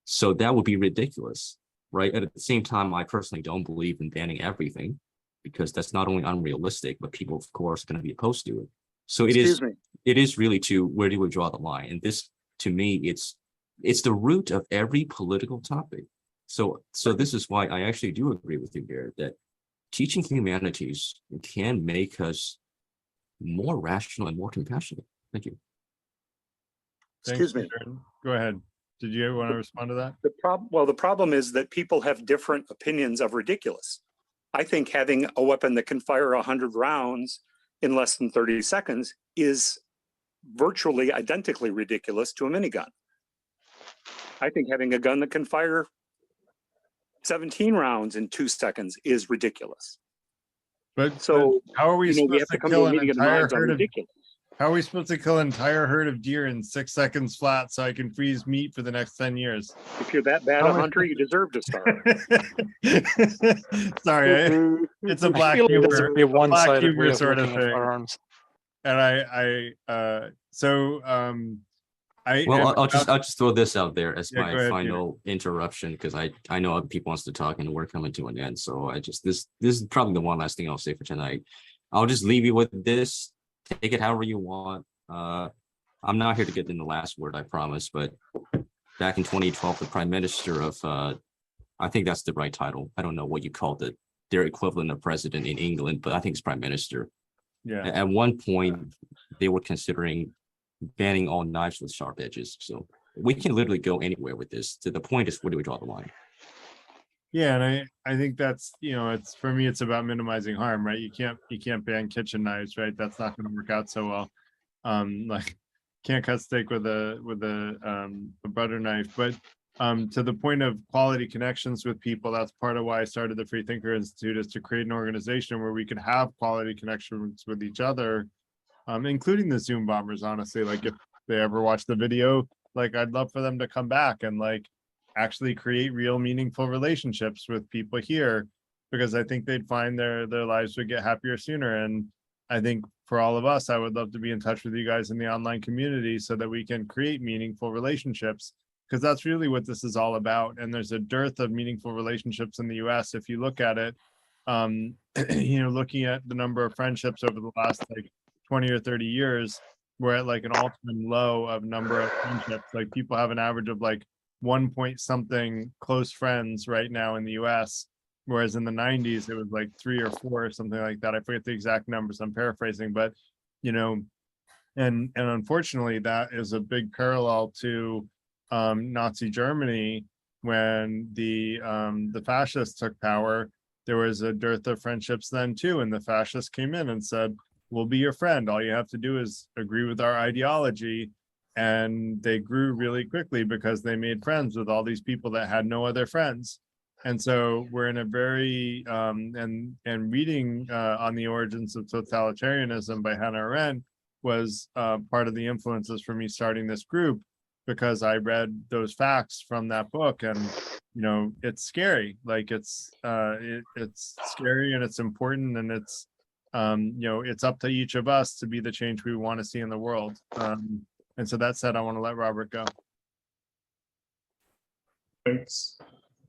So that would be ridiculous, right? And at the same time, I personally don't believe in banning everything, because that's not only unrealistic, but people, of course, are going to be opposed to it. So it is really to, where do we draw the line? And this, to me, it's the root of every political topic. So this is why I actually do agree with you, Garrett, that teaching humanities can make us more rational and more compassionate. Thank you.
Excuse me. Go ahead. Did you want to respond to that?
The problem is that people have different opinions of ridiculous. I think having a weapon that can fire 100 rounds in less than 30 seconds is virtually identically ridiculous to a minigun. I think having a gun that can fire 17 rounds in 2 seconds is ridiculous.
But
so
how are we supposed to kill an entire herd of
ridiculous?
How are we supposed to kill an entire herd of deer in 6 seconds flat so I can freeze meat for the next 10 years?
If you're that bad a hunter, you deserve to starve.
Sorry, it's a black humor,
a one-sided
humor
way of
sort of
looking at
thing.
firearms.
And
I'll just throw this out there as
Yeah, go
my
ahead,
final interruption, because I know other people wants to talk and we're coming to an end. So this is probably the one last thing I'll say for tonight. I'll just leave you with this. Take it however you want. I'm not here to get in the last word, I promise. But back in 2012, the Prime Minister of, I think that's the right title. I don't know what you called it, their equivalent of president in England, but I think it's Prime Minister.
Yeah.
At one point, they were considering banning all knives with sharp edges. So we can literally go anywhere with this. To the point is, where do we draw the line?
Yeah, and I think that's, it's, for me, it's about minimizing harm, right? You can't ban kitchen knives, right? That's not going to work out so well. Like, can't cut steak with a butter knife. But To the point of quality connections with people, that's part of why I started the Free Thinker Institute, is to create an organization where we could have quality connections with each other, including the Zoom bombers. Honestly, like if they ever watch the video, like I'd love for them to come back and like actually create real meaningful relationships with people here, because I think they'd find their lives would get happier sooner. And I think for all of us, I would love to be in touch with you guys in the online community so that we can create meaningful relationships, because that's really what this is all about. And there's a dearth of meaningful relationships in the US. If you look at it, you know, looking at the number of friendships over the last like 20 or 30 years, we're at like an all-time low of number of friendships. Like people have an average of like 1 point something close friends right now in the US, whereas in the 90s it was like 3 or 4 or something like that. I forget the exact numbers, I'm paraphrasing, but you know, and unfortunately that is a big parallel to Nazi Germany. When the fascists took power, there was a dearth of friendships then too, and the fascists came in and said, we'll be your friend, all you have to do is agree with our ideology. And they grew really quickly because they made friends with all these people that had no other friends. And so we're in a very and reading on the origins of totalitarianism by Hannah Arendt was part of the influences for me starting this group, because I read those facts from that book. And you know, it's scary. Like it's scary, and it's important, and it's you know, it's up to each of us to be the change we want to see in the world. And so that said, I want to let Robert go.
Thanks.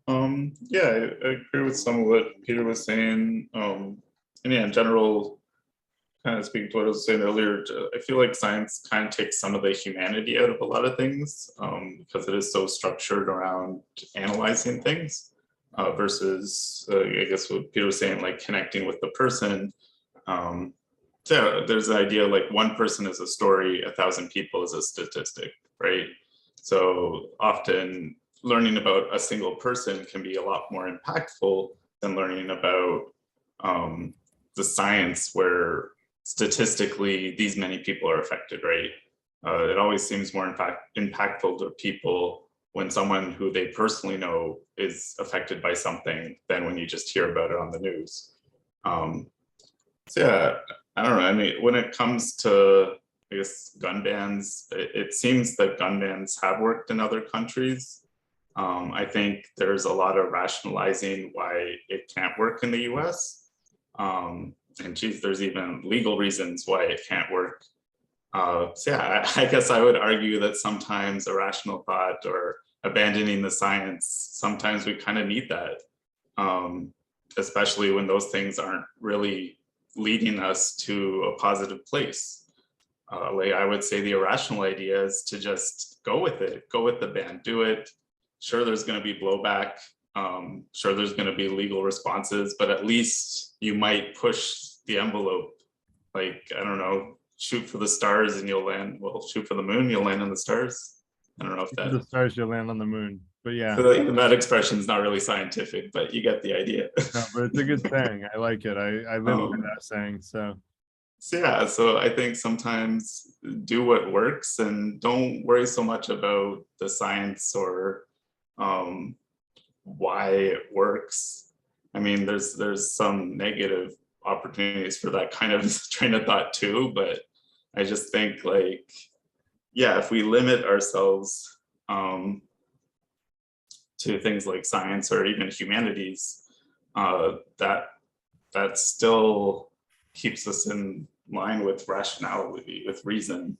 Yeah, I agree with some of what Peter was saying. And yeah, in general, kind of speaking to what I was saying earlier, I feel like science kind of takes some of the humanity out of a lot of things, because it is so structured around analyzing things, versus I guess what Peter was saying, like connecting with the person. So yeah, there's the idea like one person is a story, 1,000 people is a statistic, right? So often learning about a single person can be a lot more impactful than learning about the science where statistically these many people are affected, right? It always seems more impactful to people when someone who they personally know is affected by something than when you just hear about it on the news. So yeah, I don't know. I mean, when it comes to, I guess, gun bans, it seems that gun bans have worked in other countries. I think there's a lot of rationalizing why it can't work in the US. And geez, there's even legal reasons why it can't work. So yeah, I guess I would argue that sometimes a rational thought or abandoning the science, sometimes we kind of need that, especially when those things aren't really leading us to a positive place. Like I would say the irrational idea is to just go with it, go with the ban, do it. Sure, there's going to be blowback. Sure, there's going to be legal responses, but at least you might push the envelope. Like, I don't know, shoot for the stars and you'll land, well, shoot for the moon, you'll land on the stars. I don't know if that.
The stars, you'll land on the moon. But yeah.
So that expression is not really scientific, but you get the idea.
No, but it's a good saying. I like it. I live by that saying. So
yeah, so I think sometimes do what works and don't worry so much about the science or why it works. I mean, there's some negative opportunities for that kind of train of thought too, but I just think like, yeah, if we limit ourselves to things like science or even humanities, that still keeps us in line with rationality, with reason.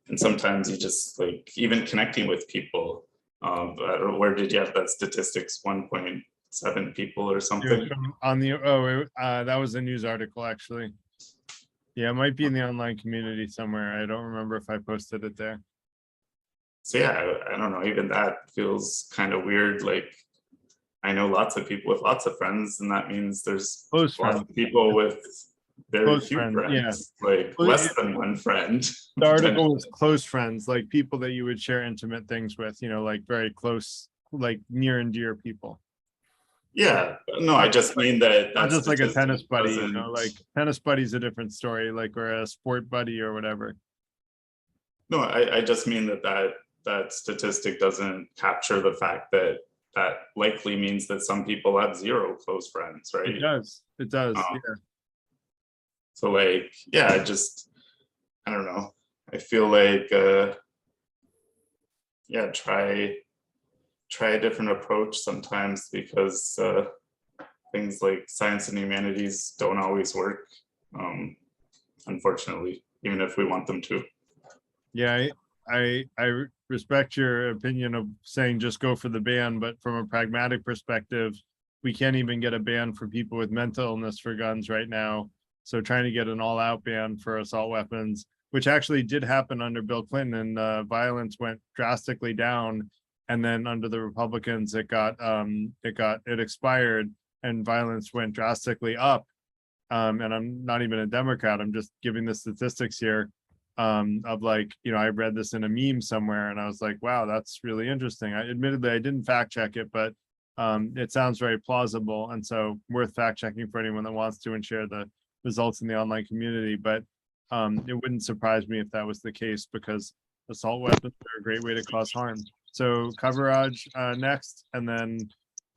And sometimes you just like, even connecting with people, I don't know, where did you have that statistics, 1.7 people or something?
On the, that was a news article actually. Yeah, it might be in the online community somewhere. I don't remember if I posted it there.
So yeah, I don't know, even that feels kind of weird. Like I know lots of people with lots of friends, and that means there's lots of people with very few friends, like less than one friend.
The article was close friends, like people that you would share intimate things with, you know, like very close, like near and dear people.
Yeah, no, I just mean that
not just like a tennis buddy, you know, like tennis buddy's a different story, like, or a sport buddy or whatever.
No, I just mean that that statistic doesn't capture the fact that that likely means that some people have zero close friends, right?
It does. It does.
Um,
Yeah.
So like, yeah, I don't know. I feel like, yeah, try a different approach sometimes, because things like science and humanities don't always work, unfortunately, even if we want them to.
Yeah, I respect your opinion of saying just go for the ban, but from a pragmatic perspective, we can't even get a ban for people with mental illness for guns right now. So trying to get an all-out ban for assault weapons, which actually did happen under Bill Clinton, and violence went drastically down. And then under the Republicans, it expired and violence went drastically up. And I'm not even a Democrat. I'm just giving the statistics here. Of like, I read this in a meme somewhere and I was like, wow, that's really interesting. Admittedly, I didn't fact check it, but it sounds very plausible. And so worth fact checking for anyone that wants to and share the results in the online community. But it wouldn't surprise me if that was the case, because assault weapons are a great way to cause harm. So Coverage next, and then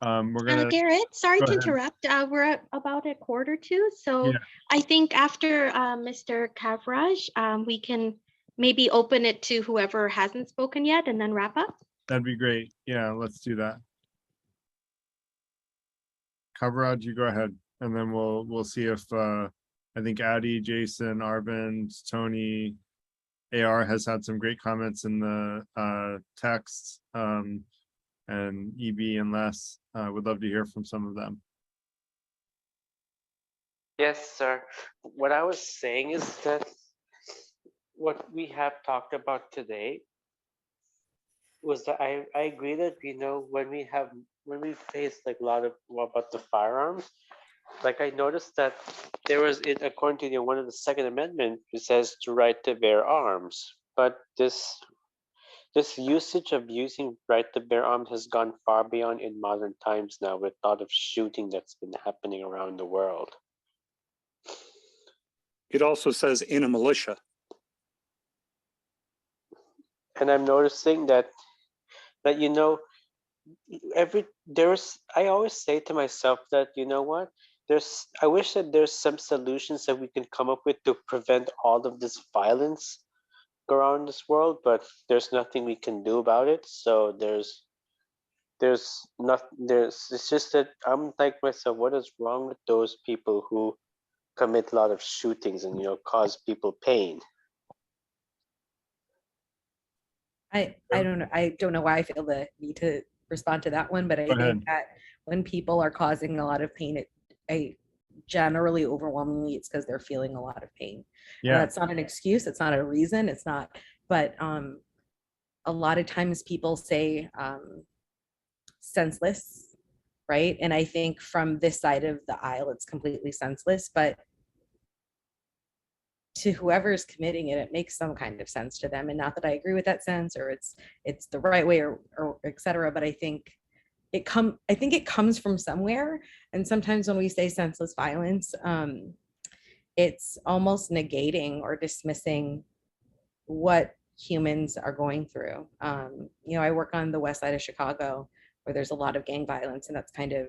we're gonna
Garrett, sorry
go
to
ahead.
interrupt. We're at about a quarter to, so
Yeah.
I think after Mr. Kavraj, we can maybe open it to whoever hasn't spoken yet and then wrap up.
That'd be great. Yeah, let's do that. Coverage, you go ahead, and then we'll see if I think Addie, Jason, Arvind, Tony, AR has had some great comments in the text, and EB and Les. Would love to hear from some of them.
Yes, sir. What I was saying is that what we have talked about today was that I agree that, when we face like a lot of about the firearms, like I noticed that there was, according to one of the Second Amendment, it says to right to bear arms, but this usage of using right to bear arms has gone far beyond in modern times now, with a lot of shooting that's been happening around the world.
It also says in a militia.
And I'm noticing that I always say to myself that, what, I wish that there's some solutions that we can come up with to prevent all of this violence around this world, but there's nothing we can do about it. So it's just that I'm like myself, what is wrong with those people who commit a lot of shootings and cause people pain?
I don't know. I don't know why I feel the need to respond to that one, but I
Go ahead.
think that when people are causing a lot of pain, generally overwhelmingly it's because they're feeling a lot of pain.
Yeah.
And that's not an excuse. It's not a reason. It's not. But a lot of times people say senseless, right? And I think from this side of the aisle, it's completely senseless. But to whoever's committing it, it makes some kind of sense to them. And not that I agree with that sense or it's the right way or et cetera, but I think it comes from somewhere. And sometimes when we say senseless violence, it's almost negating or dismissing what humans are going through. I work on the west side of Chicago where there's a lot of gang violence, and that's kind of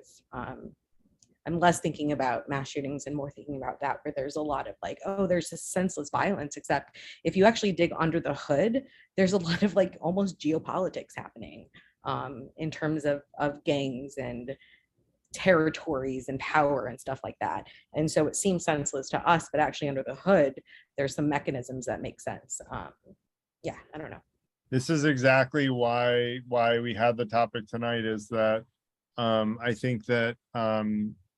I'm less thinking about mass shootings and more thinking about that, where there's a lot of like, oh, there's this senseless violence, except if you actually dig under the hood, there's a lot of like almost geopolitics happening in terms of gangs and territories and power and stuff like that. And so it seems senseless to us, but actually under the hood, there's some mechanisms that make sense. Yeah, I don't know.
This is exactly why we had the topic tonight, is that I think that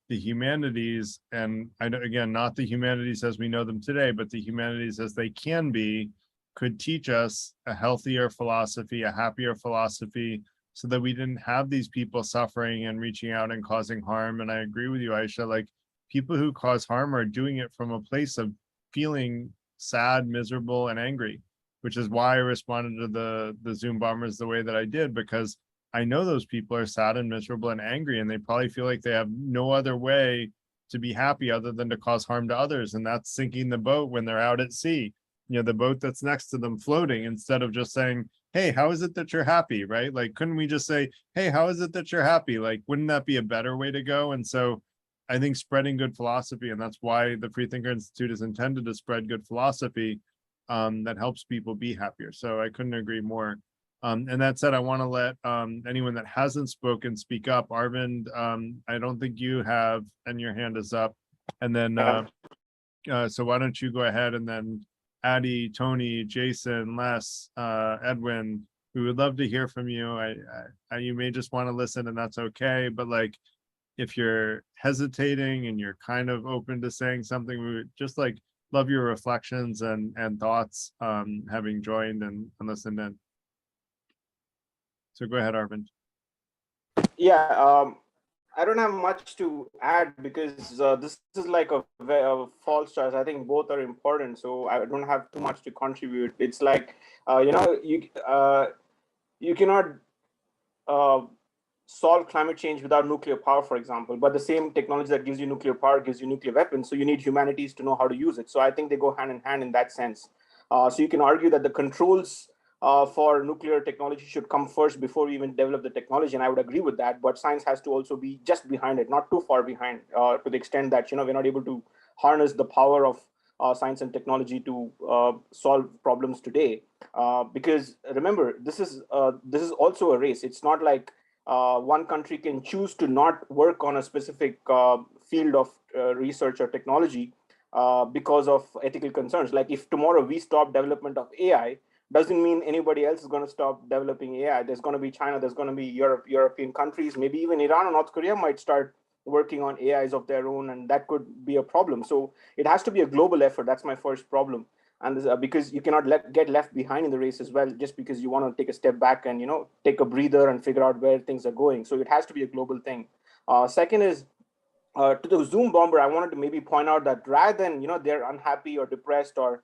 the humanities, and I know, again, not the humanities as we know them today, but the humanities as they can be, could teach us a healthier philosophy, a happier philosophy, so that we didn't have these people suffering and reaching out and causing harm. And I agree with you, Aisha, like people who cause harm are doing it from a place of feeling sad, miserable, and angry, which is why I responded to the Zoom bombers the way that I did, because I know those people are sad and miserable and angry, and they probably feel like they have no other way to be happy other than to cause harm to others. And that's sinking the boat when they're out at sea. the boat that's next to them floating, instead of just saying, hey, how is it that you're happy, right? Like, couldn't we just say, hey, how is it that you're happy? Like, wouldn't that be a better way to go? And so I think spreading good philosophy, and that's why the Freethinker Institute is intended to spread good philosophy that helps people be happier. So I couldn't agree more. And that said, I want to let anyone that hasn't spoken speak up. Arvind, I don't think you have, and your hand is up. And then, so why don't you go ahead, and then Addie, Tony, Jason, Les, Edwin, we would love to hear from you. You may just want to listen, and that's okay. But like, if you're hesitating and you're kind of open to saying something, we would just like love your reflections and thoughts, having joined and listened in. So go ahead, Arvind.
Yeah, I don't have much to add because this is like a false choice. I think both are important, so I don't have too much to contribute. It's like you cannot solve climate change without nuclear power, for example. But the same technology that gives you nuclear power gives you nuclear weapons. So you need humanities to know how to use it. So I think they go hand in hand in that sense. So you can argue that the controls for nuclear technology should come first before we even develop the technology, and I would agree with that. But science has to also be just behind it, not too far behind, to the extent that we're not able to harness the power of science and technology to solve problems today. Because remember, this is also a race. It's not like one country can choose to not work on a specific field of research or technology because of ethical concerns. Like if tomorrow we stop development of AI, doesn't mean anybody else is going to stop developing AI. There's going to be China, there's going to be European countries, maybe even Iran or North Korea might start working on AIs of their own, and that could be a problem. So it has to be a global effort. That's my first problem. And this, because you cannot get left behind in the race as well, just because you want to take a step back and take a breather and figure out where things are going. So it has to be a global thing. Second is, to the Zoom bomber, I wanted to maybe point out that rather than they're unhappy or depressed or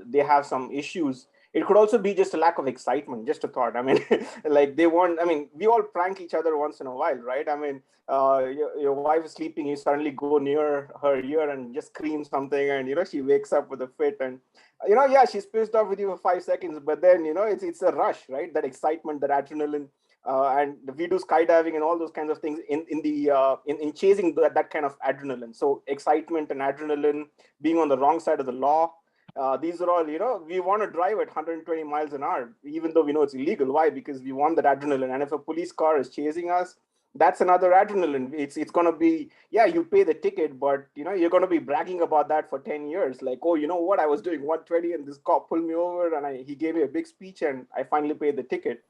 they have some issues, it could also be just a lack of excitement. Just a thought. I mean, like they want. I mean, we all prank each other once in a while, right? I mean, your wife is sleeping, you suddenly go near her ear and just scream something, and she wakes up with a fit, and yeah, she's pissed off with you for 5 seconds, but then it's a rush, right? That excitement, that adrenaline. And we do skydiving and all those kinds of things in chasing that kind of adrenaline. So excitement and adrenaline, being on the wrong side of the law, these are all, we want to drive at 120 miles an hour, even though we know it's illegal. Why? Because we want that adrenaline. And if a police car is chasing us, that's another adrenaline. It's going to be, yeah, you pay the ticket, but you're going to be bragging about that for 10 years. Like, oh, you know what? I was doing 120 and this cop pulled me over and he gave me a big speech and I finally paid the ticket.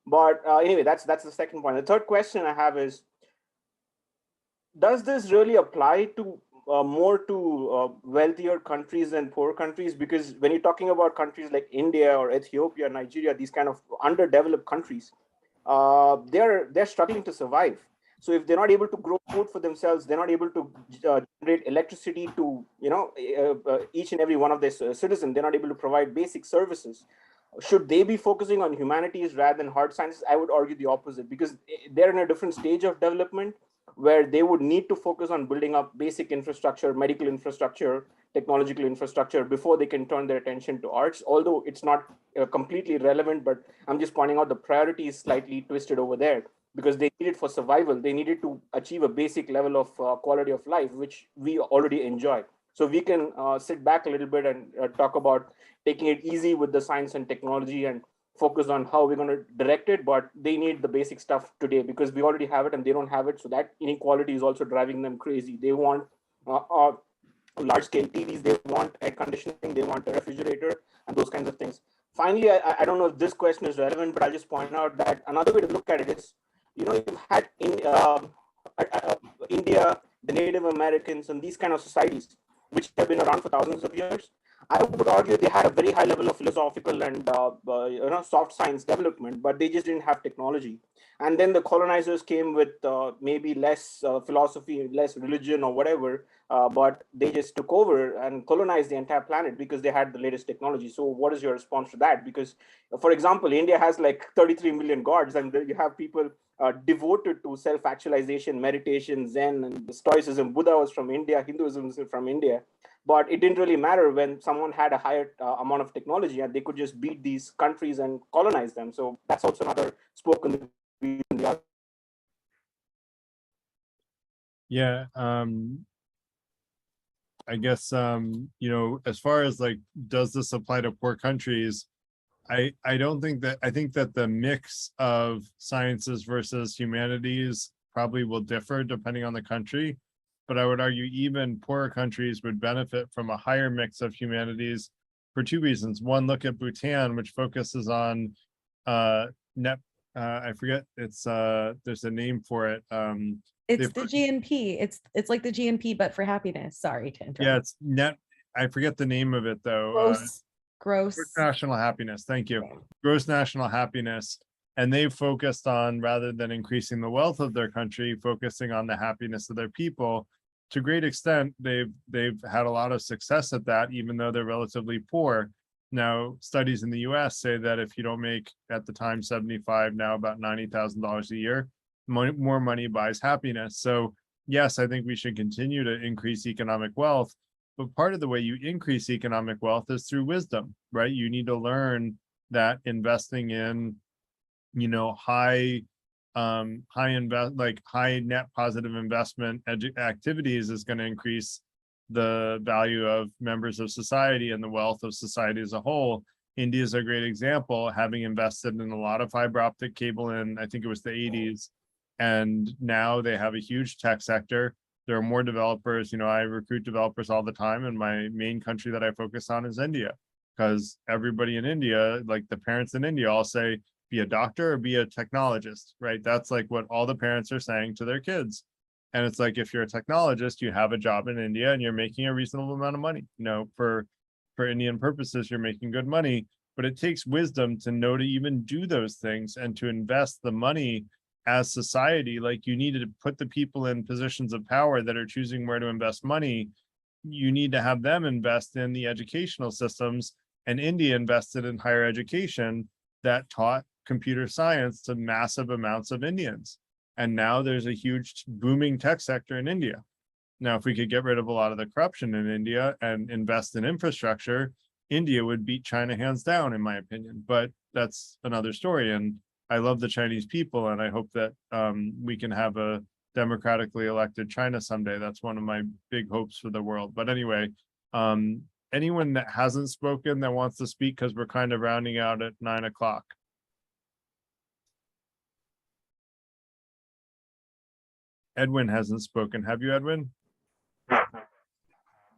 But anyway, that's the second point. The third question I have is, does this really apply to more to wealthier countries than poor countries? Because when you're talking about countries like India or Ethiopia, Nigeria, these kind of underdeveloped countries, they're struggling to survive. So if they're not able to grow food for themselves, they're not able to generate electricity to each and every one of their citizens, they're not able to provide basic services. Should they be focusing on humanities rather than hard sciences? I would argue the opposite, because they're in a different stage of development where they would need to focus on building up basic infrastructure, medical infrastructure, technological infrastructure before they can turn their attention to arts. Although it's not completely relevant, but I'm just pointing out the priority is slightly twisted over there, because they need it for survival. They needed to achieve a basic level of quality of life, which we already enjoy. So we can sit back a little bit and talk about taking it easy with the science and technology and focus on how we're going to direct it, but they need the basic stuff today because we already have it and they don't have it. So that inequality is also driving them crazy. They want large scale TVs, they want air conditioning, they want a refrigerator and those kinds of things. Finally, I don't know if this question is relevant, but I'll just point out that another way to look at it is, you've had in India, the Native Americans and these kind of societies, which have been around for thousands of years. I would argue they had a very high level of philosophical and soft science development, but they just didn't have technology. And then the colonizers came with maybe less philosophy, less religion or whatever, but they just took over and colonized the entire planet because they had the latest technology. So what is your response to that? Because, for example, India has like 33 million gods, and you have people devoted to self-actualization, meditation, Zen, and Stoicism. Buddha was from India, Hinduism was from India. But it didn't really matter when someone had a higher amount of technology and they could just beat these countries and colonize them. So that's also another spoken.
Yeah, I guess you know, as far as like, does this apply to poor countries? I don't think that, I think that the mix of sciences versus humanities probably will differ depending on the country. But I would argue even poorer countries would benefit from a higher mix of humanities for two reasons. One, look at Bhutan, which focuses on net I forget, it's there's a name for it.
It's the GNP. It's like the GNP, but for happiness. Sorry to interrupt.
Yeah, it's net, I forget the name of it though.
Gross
national happiness. Thank you. Gross national happiness. And they've focused on, rather than increasing the wealth of their country, focusing on the happiness of their people. To a great extent, they've had a lot of success at that, even though they're relatively poor. Now, studies in the US say that if you don't make, at the time, 75, now about $90,000 a year, more money buys happiness. So yes, I think we should continue to increase economic wealth. But part of the way you increase economic wealth is through wisdom, right? You need to learn that investing in, you know, high net positive investment activities is going to increase the value of members of society and the wealth of society as a whole. India is a great example, having invested in a lot of fiber optic cable in, I think it was the 80s. And now they have a huge tech sector. There are more developers. You know, I recruit developers all the time, and my main country that I focus on is India, because everybody in India, like the parents in India, all say, be a doctor or be a technologist, right? That's like what all the parents are saying to their kids. And it's like, if you're a technologist, you have a job in India and you're making a reasonable amount of money. You know, for Indian purposes, you're making good money, but it takes wisdom to know to even do those things and to invest the money as society. Like, you need to put the people in positions of power that are choosing where to invest money. You need to have them invest in the educational systems, and India invested in higher education that taught computer science to massive amounts of Indians. And now there's a huge booming tech sector in India. Now, if we could get rid of a lot of the corruption in India and invest in infrastructure, India would beat China hands down, in my opinion. But that's another story. And I love the Chinese people, and I hope that we can have a democratically elected China someday. That's one of my big hopes for the world. But anyway, anyone that hasn't spoken that wants to speak, because we're kind of rounding out at 9 o'clock. Edwin hasn't spoken. Have you, Edwin?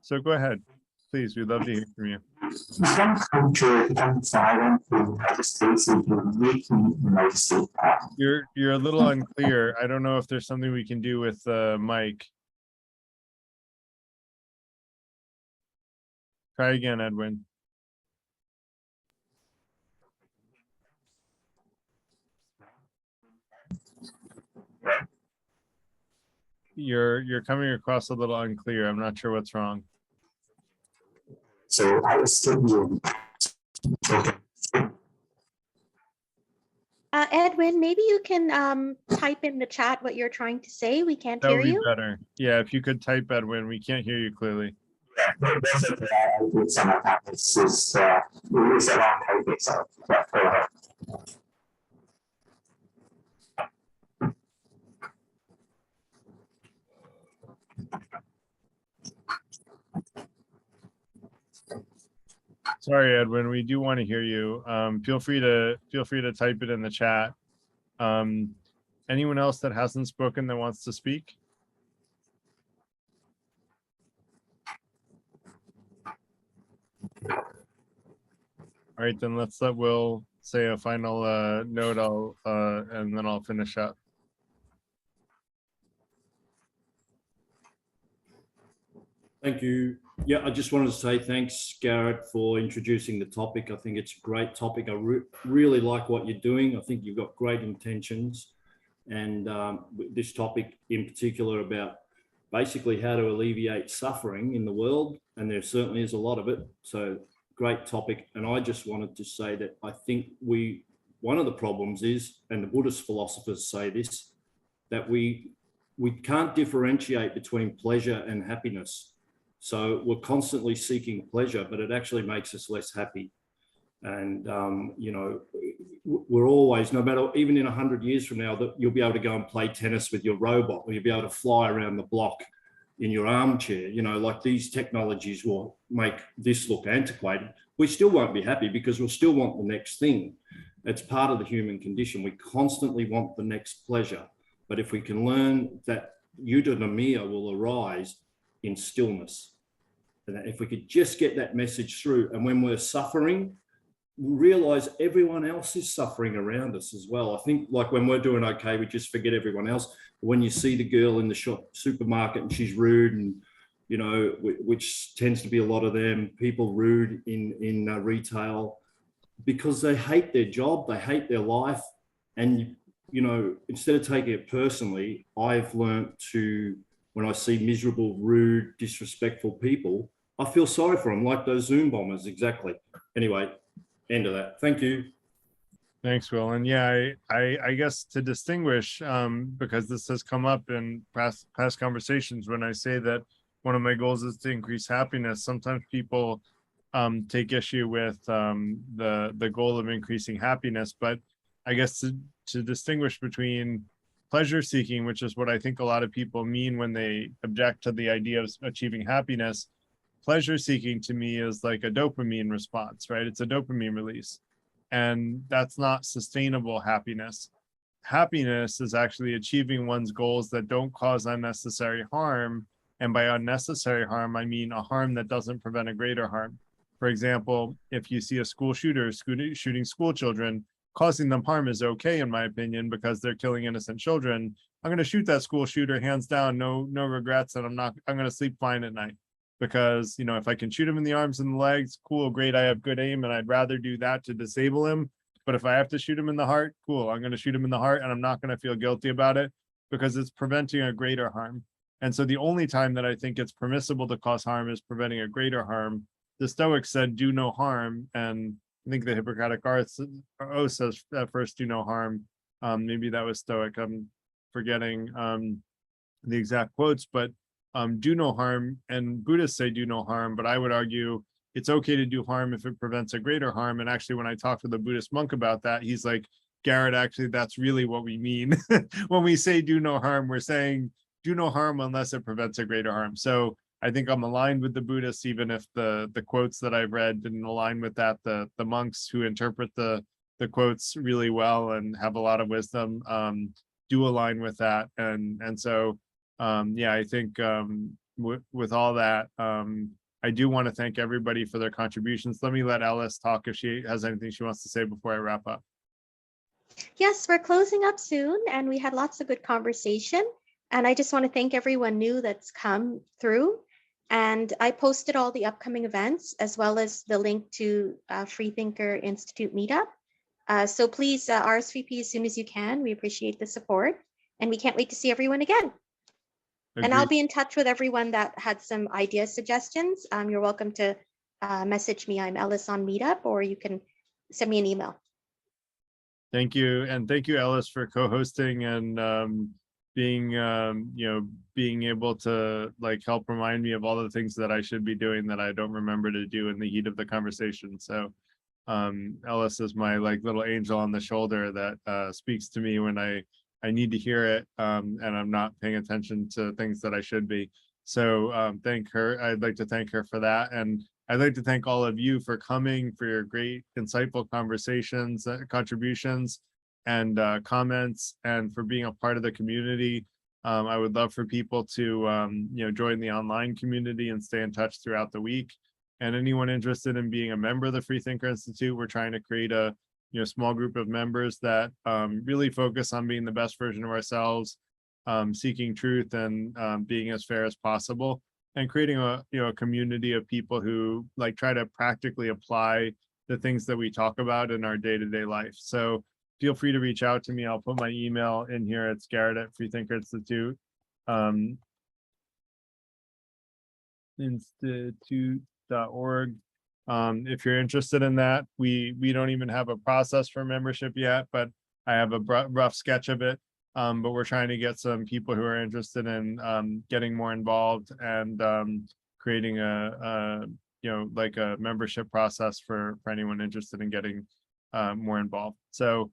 So go ahead, please. We'd love to hear from you.
Some country becomes violent in the United States and making the United States.
You're a little unclear. I don't know if there's something we can do with the mic. Try again, Edwin. You're coming across a little unclear. I'm not sure what's wrong.
So I was still
Edwin, maybe you can type in the chat what you're trying to say. We can't
That
hear
would be
you.
better. Yeah, if you could type, Edwin, we can't hear you clearly.
basically I did some of that. It's just it's a long topic, so yeah, go ahead.
Sorry, Edwin, we do want to hear you. Feel free to type it in the chat. Anyone else that hasn't spoken that wants to speak? All right, then let's let Will say a final note, and then I'll finish up.
Thank you. Yeah, I just wanted to say thanks, Garrett, for introducing the topic. I think it's a great topic. I really like what you're doing. I think you've got great intentions. And this topic in particular about basically how to alleviate suffering in the world. And there certainly is a lot of it. So great topic. And I just wanted to say that I think we one of the problems is, and the Buddhist philosophers say this, that we can't differentiate between pleasure and happiness. So we're constantly seeking pleasure, but it actually makes us less happy. And, you know, we're always, no matter, even in 100 years from now, that you'll be able to go and play tennis with your robot, or you'll be able to fly around the block in your armchair. You know, like, these technologies will make this look antiquated. We still won't be happy because we'll still want the next thing. It's part of the human condition. We constantly want the next pleasure. But if we can learn that eudaimonia will arise in stillness, and if we could just get that message through, and when we're suffering, we realize everyone else is suffering around us as well. I think, like, when we're doing okay, we just forget everyone else. When you see the girl in the supermarket and she's rude, and, you know, which tends to be a lot of them, people rude in retail, because they hate their job, they hate their life. And, you know, instead of taking it personally, I've learned to, when I see miserable, rude, disrespectful people, I feel sorry for them, like those Zoom bombers. Exactly. Anyway, end of that. Thank you.
Thanks, Will. And yeah, I guess to distinguish, because this has come up in past conversations, when I say that one of my goals is to increase happiness, sometimes people take issue with the goal of increasing happiness. But I guess to distinguish between pleasure seeking, which is what I think a lot of people mean when they object to the idea of achieving happiness. Pleasure seeking to me is like a dopamine response, right? It's a dopamine release. And that's not sustainable happiness. Happiness is actually achieving one's goals that don't cause unnecessary harm. And by unnecessary harm, I mean a harm that doesn't prevent a greater harm. For example, if you see a school shooter shooting school children, causing them harm is okay, in my opinion, because they're killing innocent children. I'm going to shoot that school shooter, hands down, no regrets, and I'm going to sleep fine at night. Because, you know, if I can shoot him in the arms and the legs, cool, great, I have good aim, and I'd rather do that to disable him. But if I have to shoot him in the heart, cool, I'm going to shoot him in the heart, and I'm not going to feel guilty about it, because it's preventing a greater harm. And so the only time that I think it's permissible to cause harm is preventing a greater harm. The Stoics said, do no harm, and I think the Hippocratic Oath says at first, do no harm. Maybe that was Stoic, I'm forgetting the exact quotes, but do no harm, and Buddhists say do no harm, but I would argue it's okay to do harm if it prevents a greater harm. And actually, when I talked to the Buddhist monk about that, he's like, Garrett, actually, that's really what we mean. When we say do no harm, we're saying do no harm unless it prevents a greater harm. So I think I'm aligned with the Buddhists, even if the quotes that I've read didn't align with that. The monks who interpret the quotes really well and have a lot of wisdom do align with that. And so yeah, I think with all that, I do want to thank everybody for their contributions. Let me let Ellis talk if she has anything she wants to say before I wrap up.
Yes, we're closing up soon, and we had lots of good conversation. And I just want to thank everyone new that's come through. And I posted all the upcoming events as well as the link to Freethinker Institute meetup. So please RSVP as soon as you can. We appreciate the support, and we can't wait to see everyone again.
Agreed.
And I'll be in touch with everyone that had some idea suggestions. You're welcome to message me. I'm Ellis on Meetup, or you can send me an email.
Thank you. And thank you, Ellis, for co-hosting and being, being able to like help remind me of all the things that I should be doing that I don't remember to do in the heat of the conversation. So Ellis is my like little angel on the shoulder that speaks to me when I need to hear it, and I'm not paying attention to things that I should be. So thank her. I'd like to thank her for that. And I'd like to thank all of you for coming, for your great, insightful conversations, contributions, and comments, and for being a part of the community. I would love for people to, join the online community and stay in touch throughout the week. And anyone interested in being a member of the Freethinker Institute, we're trying to create a small group of members that really focus on being the best version of ourselves, seeking truth, and being as fair as possible, and creating a community of people who like try to practically apply the things that we talk about in our day-to-day life. So feel free to reach out to me. I'll put my email in here. It's Garrett at Freethinker Institute. Institute.org. If you're interested in that, we don't even have a process for membership yet, but I have a rough sketch of it. But we're trying to get some people who are interested in getting more involved and creating a like a membership process for anyone interested in getting more involved. So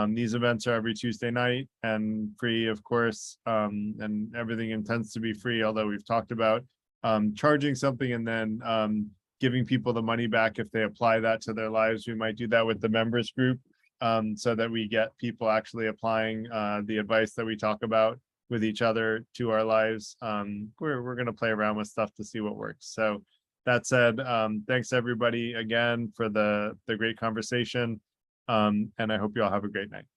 these events are every Tuesday night and free, of course, and everything intends to be free, although we've talked about charging something and then giving people the money back if they apply that to their lives. We might do that with the members group so that we get people actually applying the advice that we talk about with each other to our lives. We're going to play around with stuff to see what works. So that said, thanks everybody again for the great conversation. And I hope you all have a great night.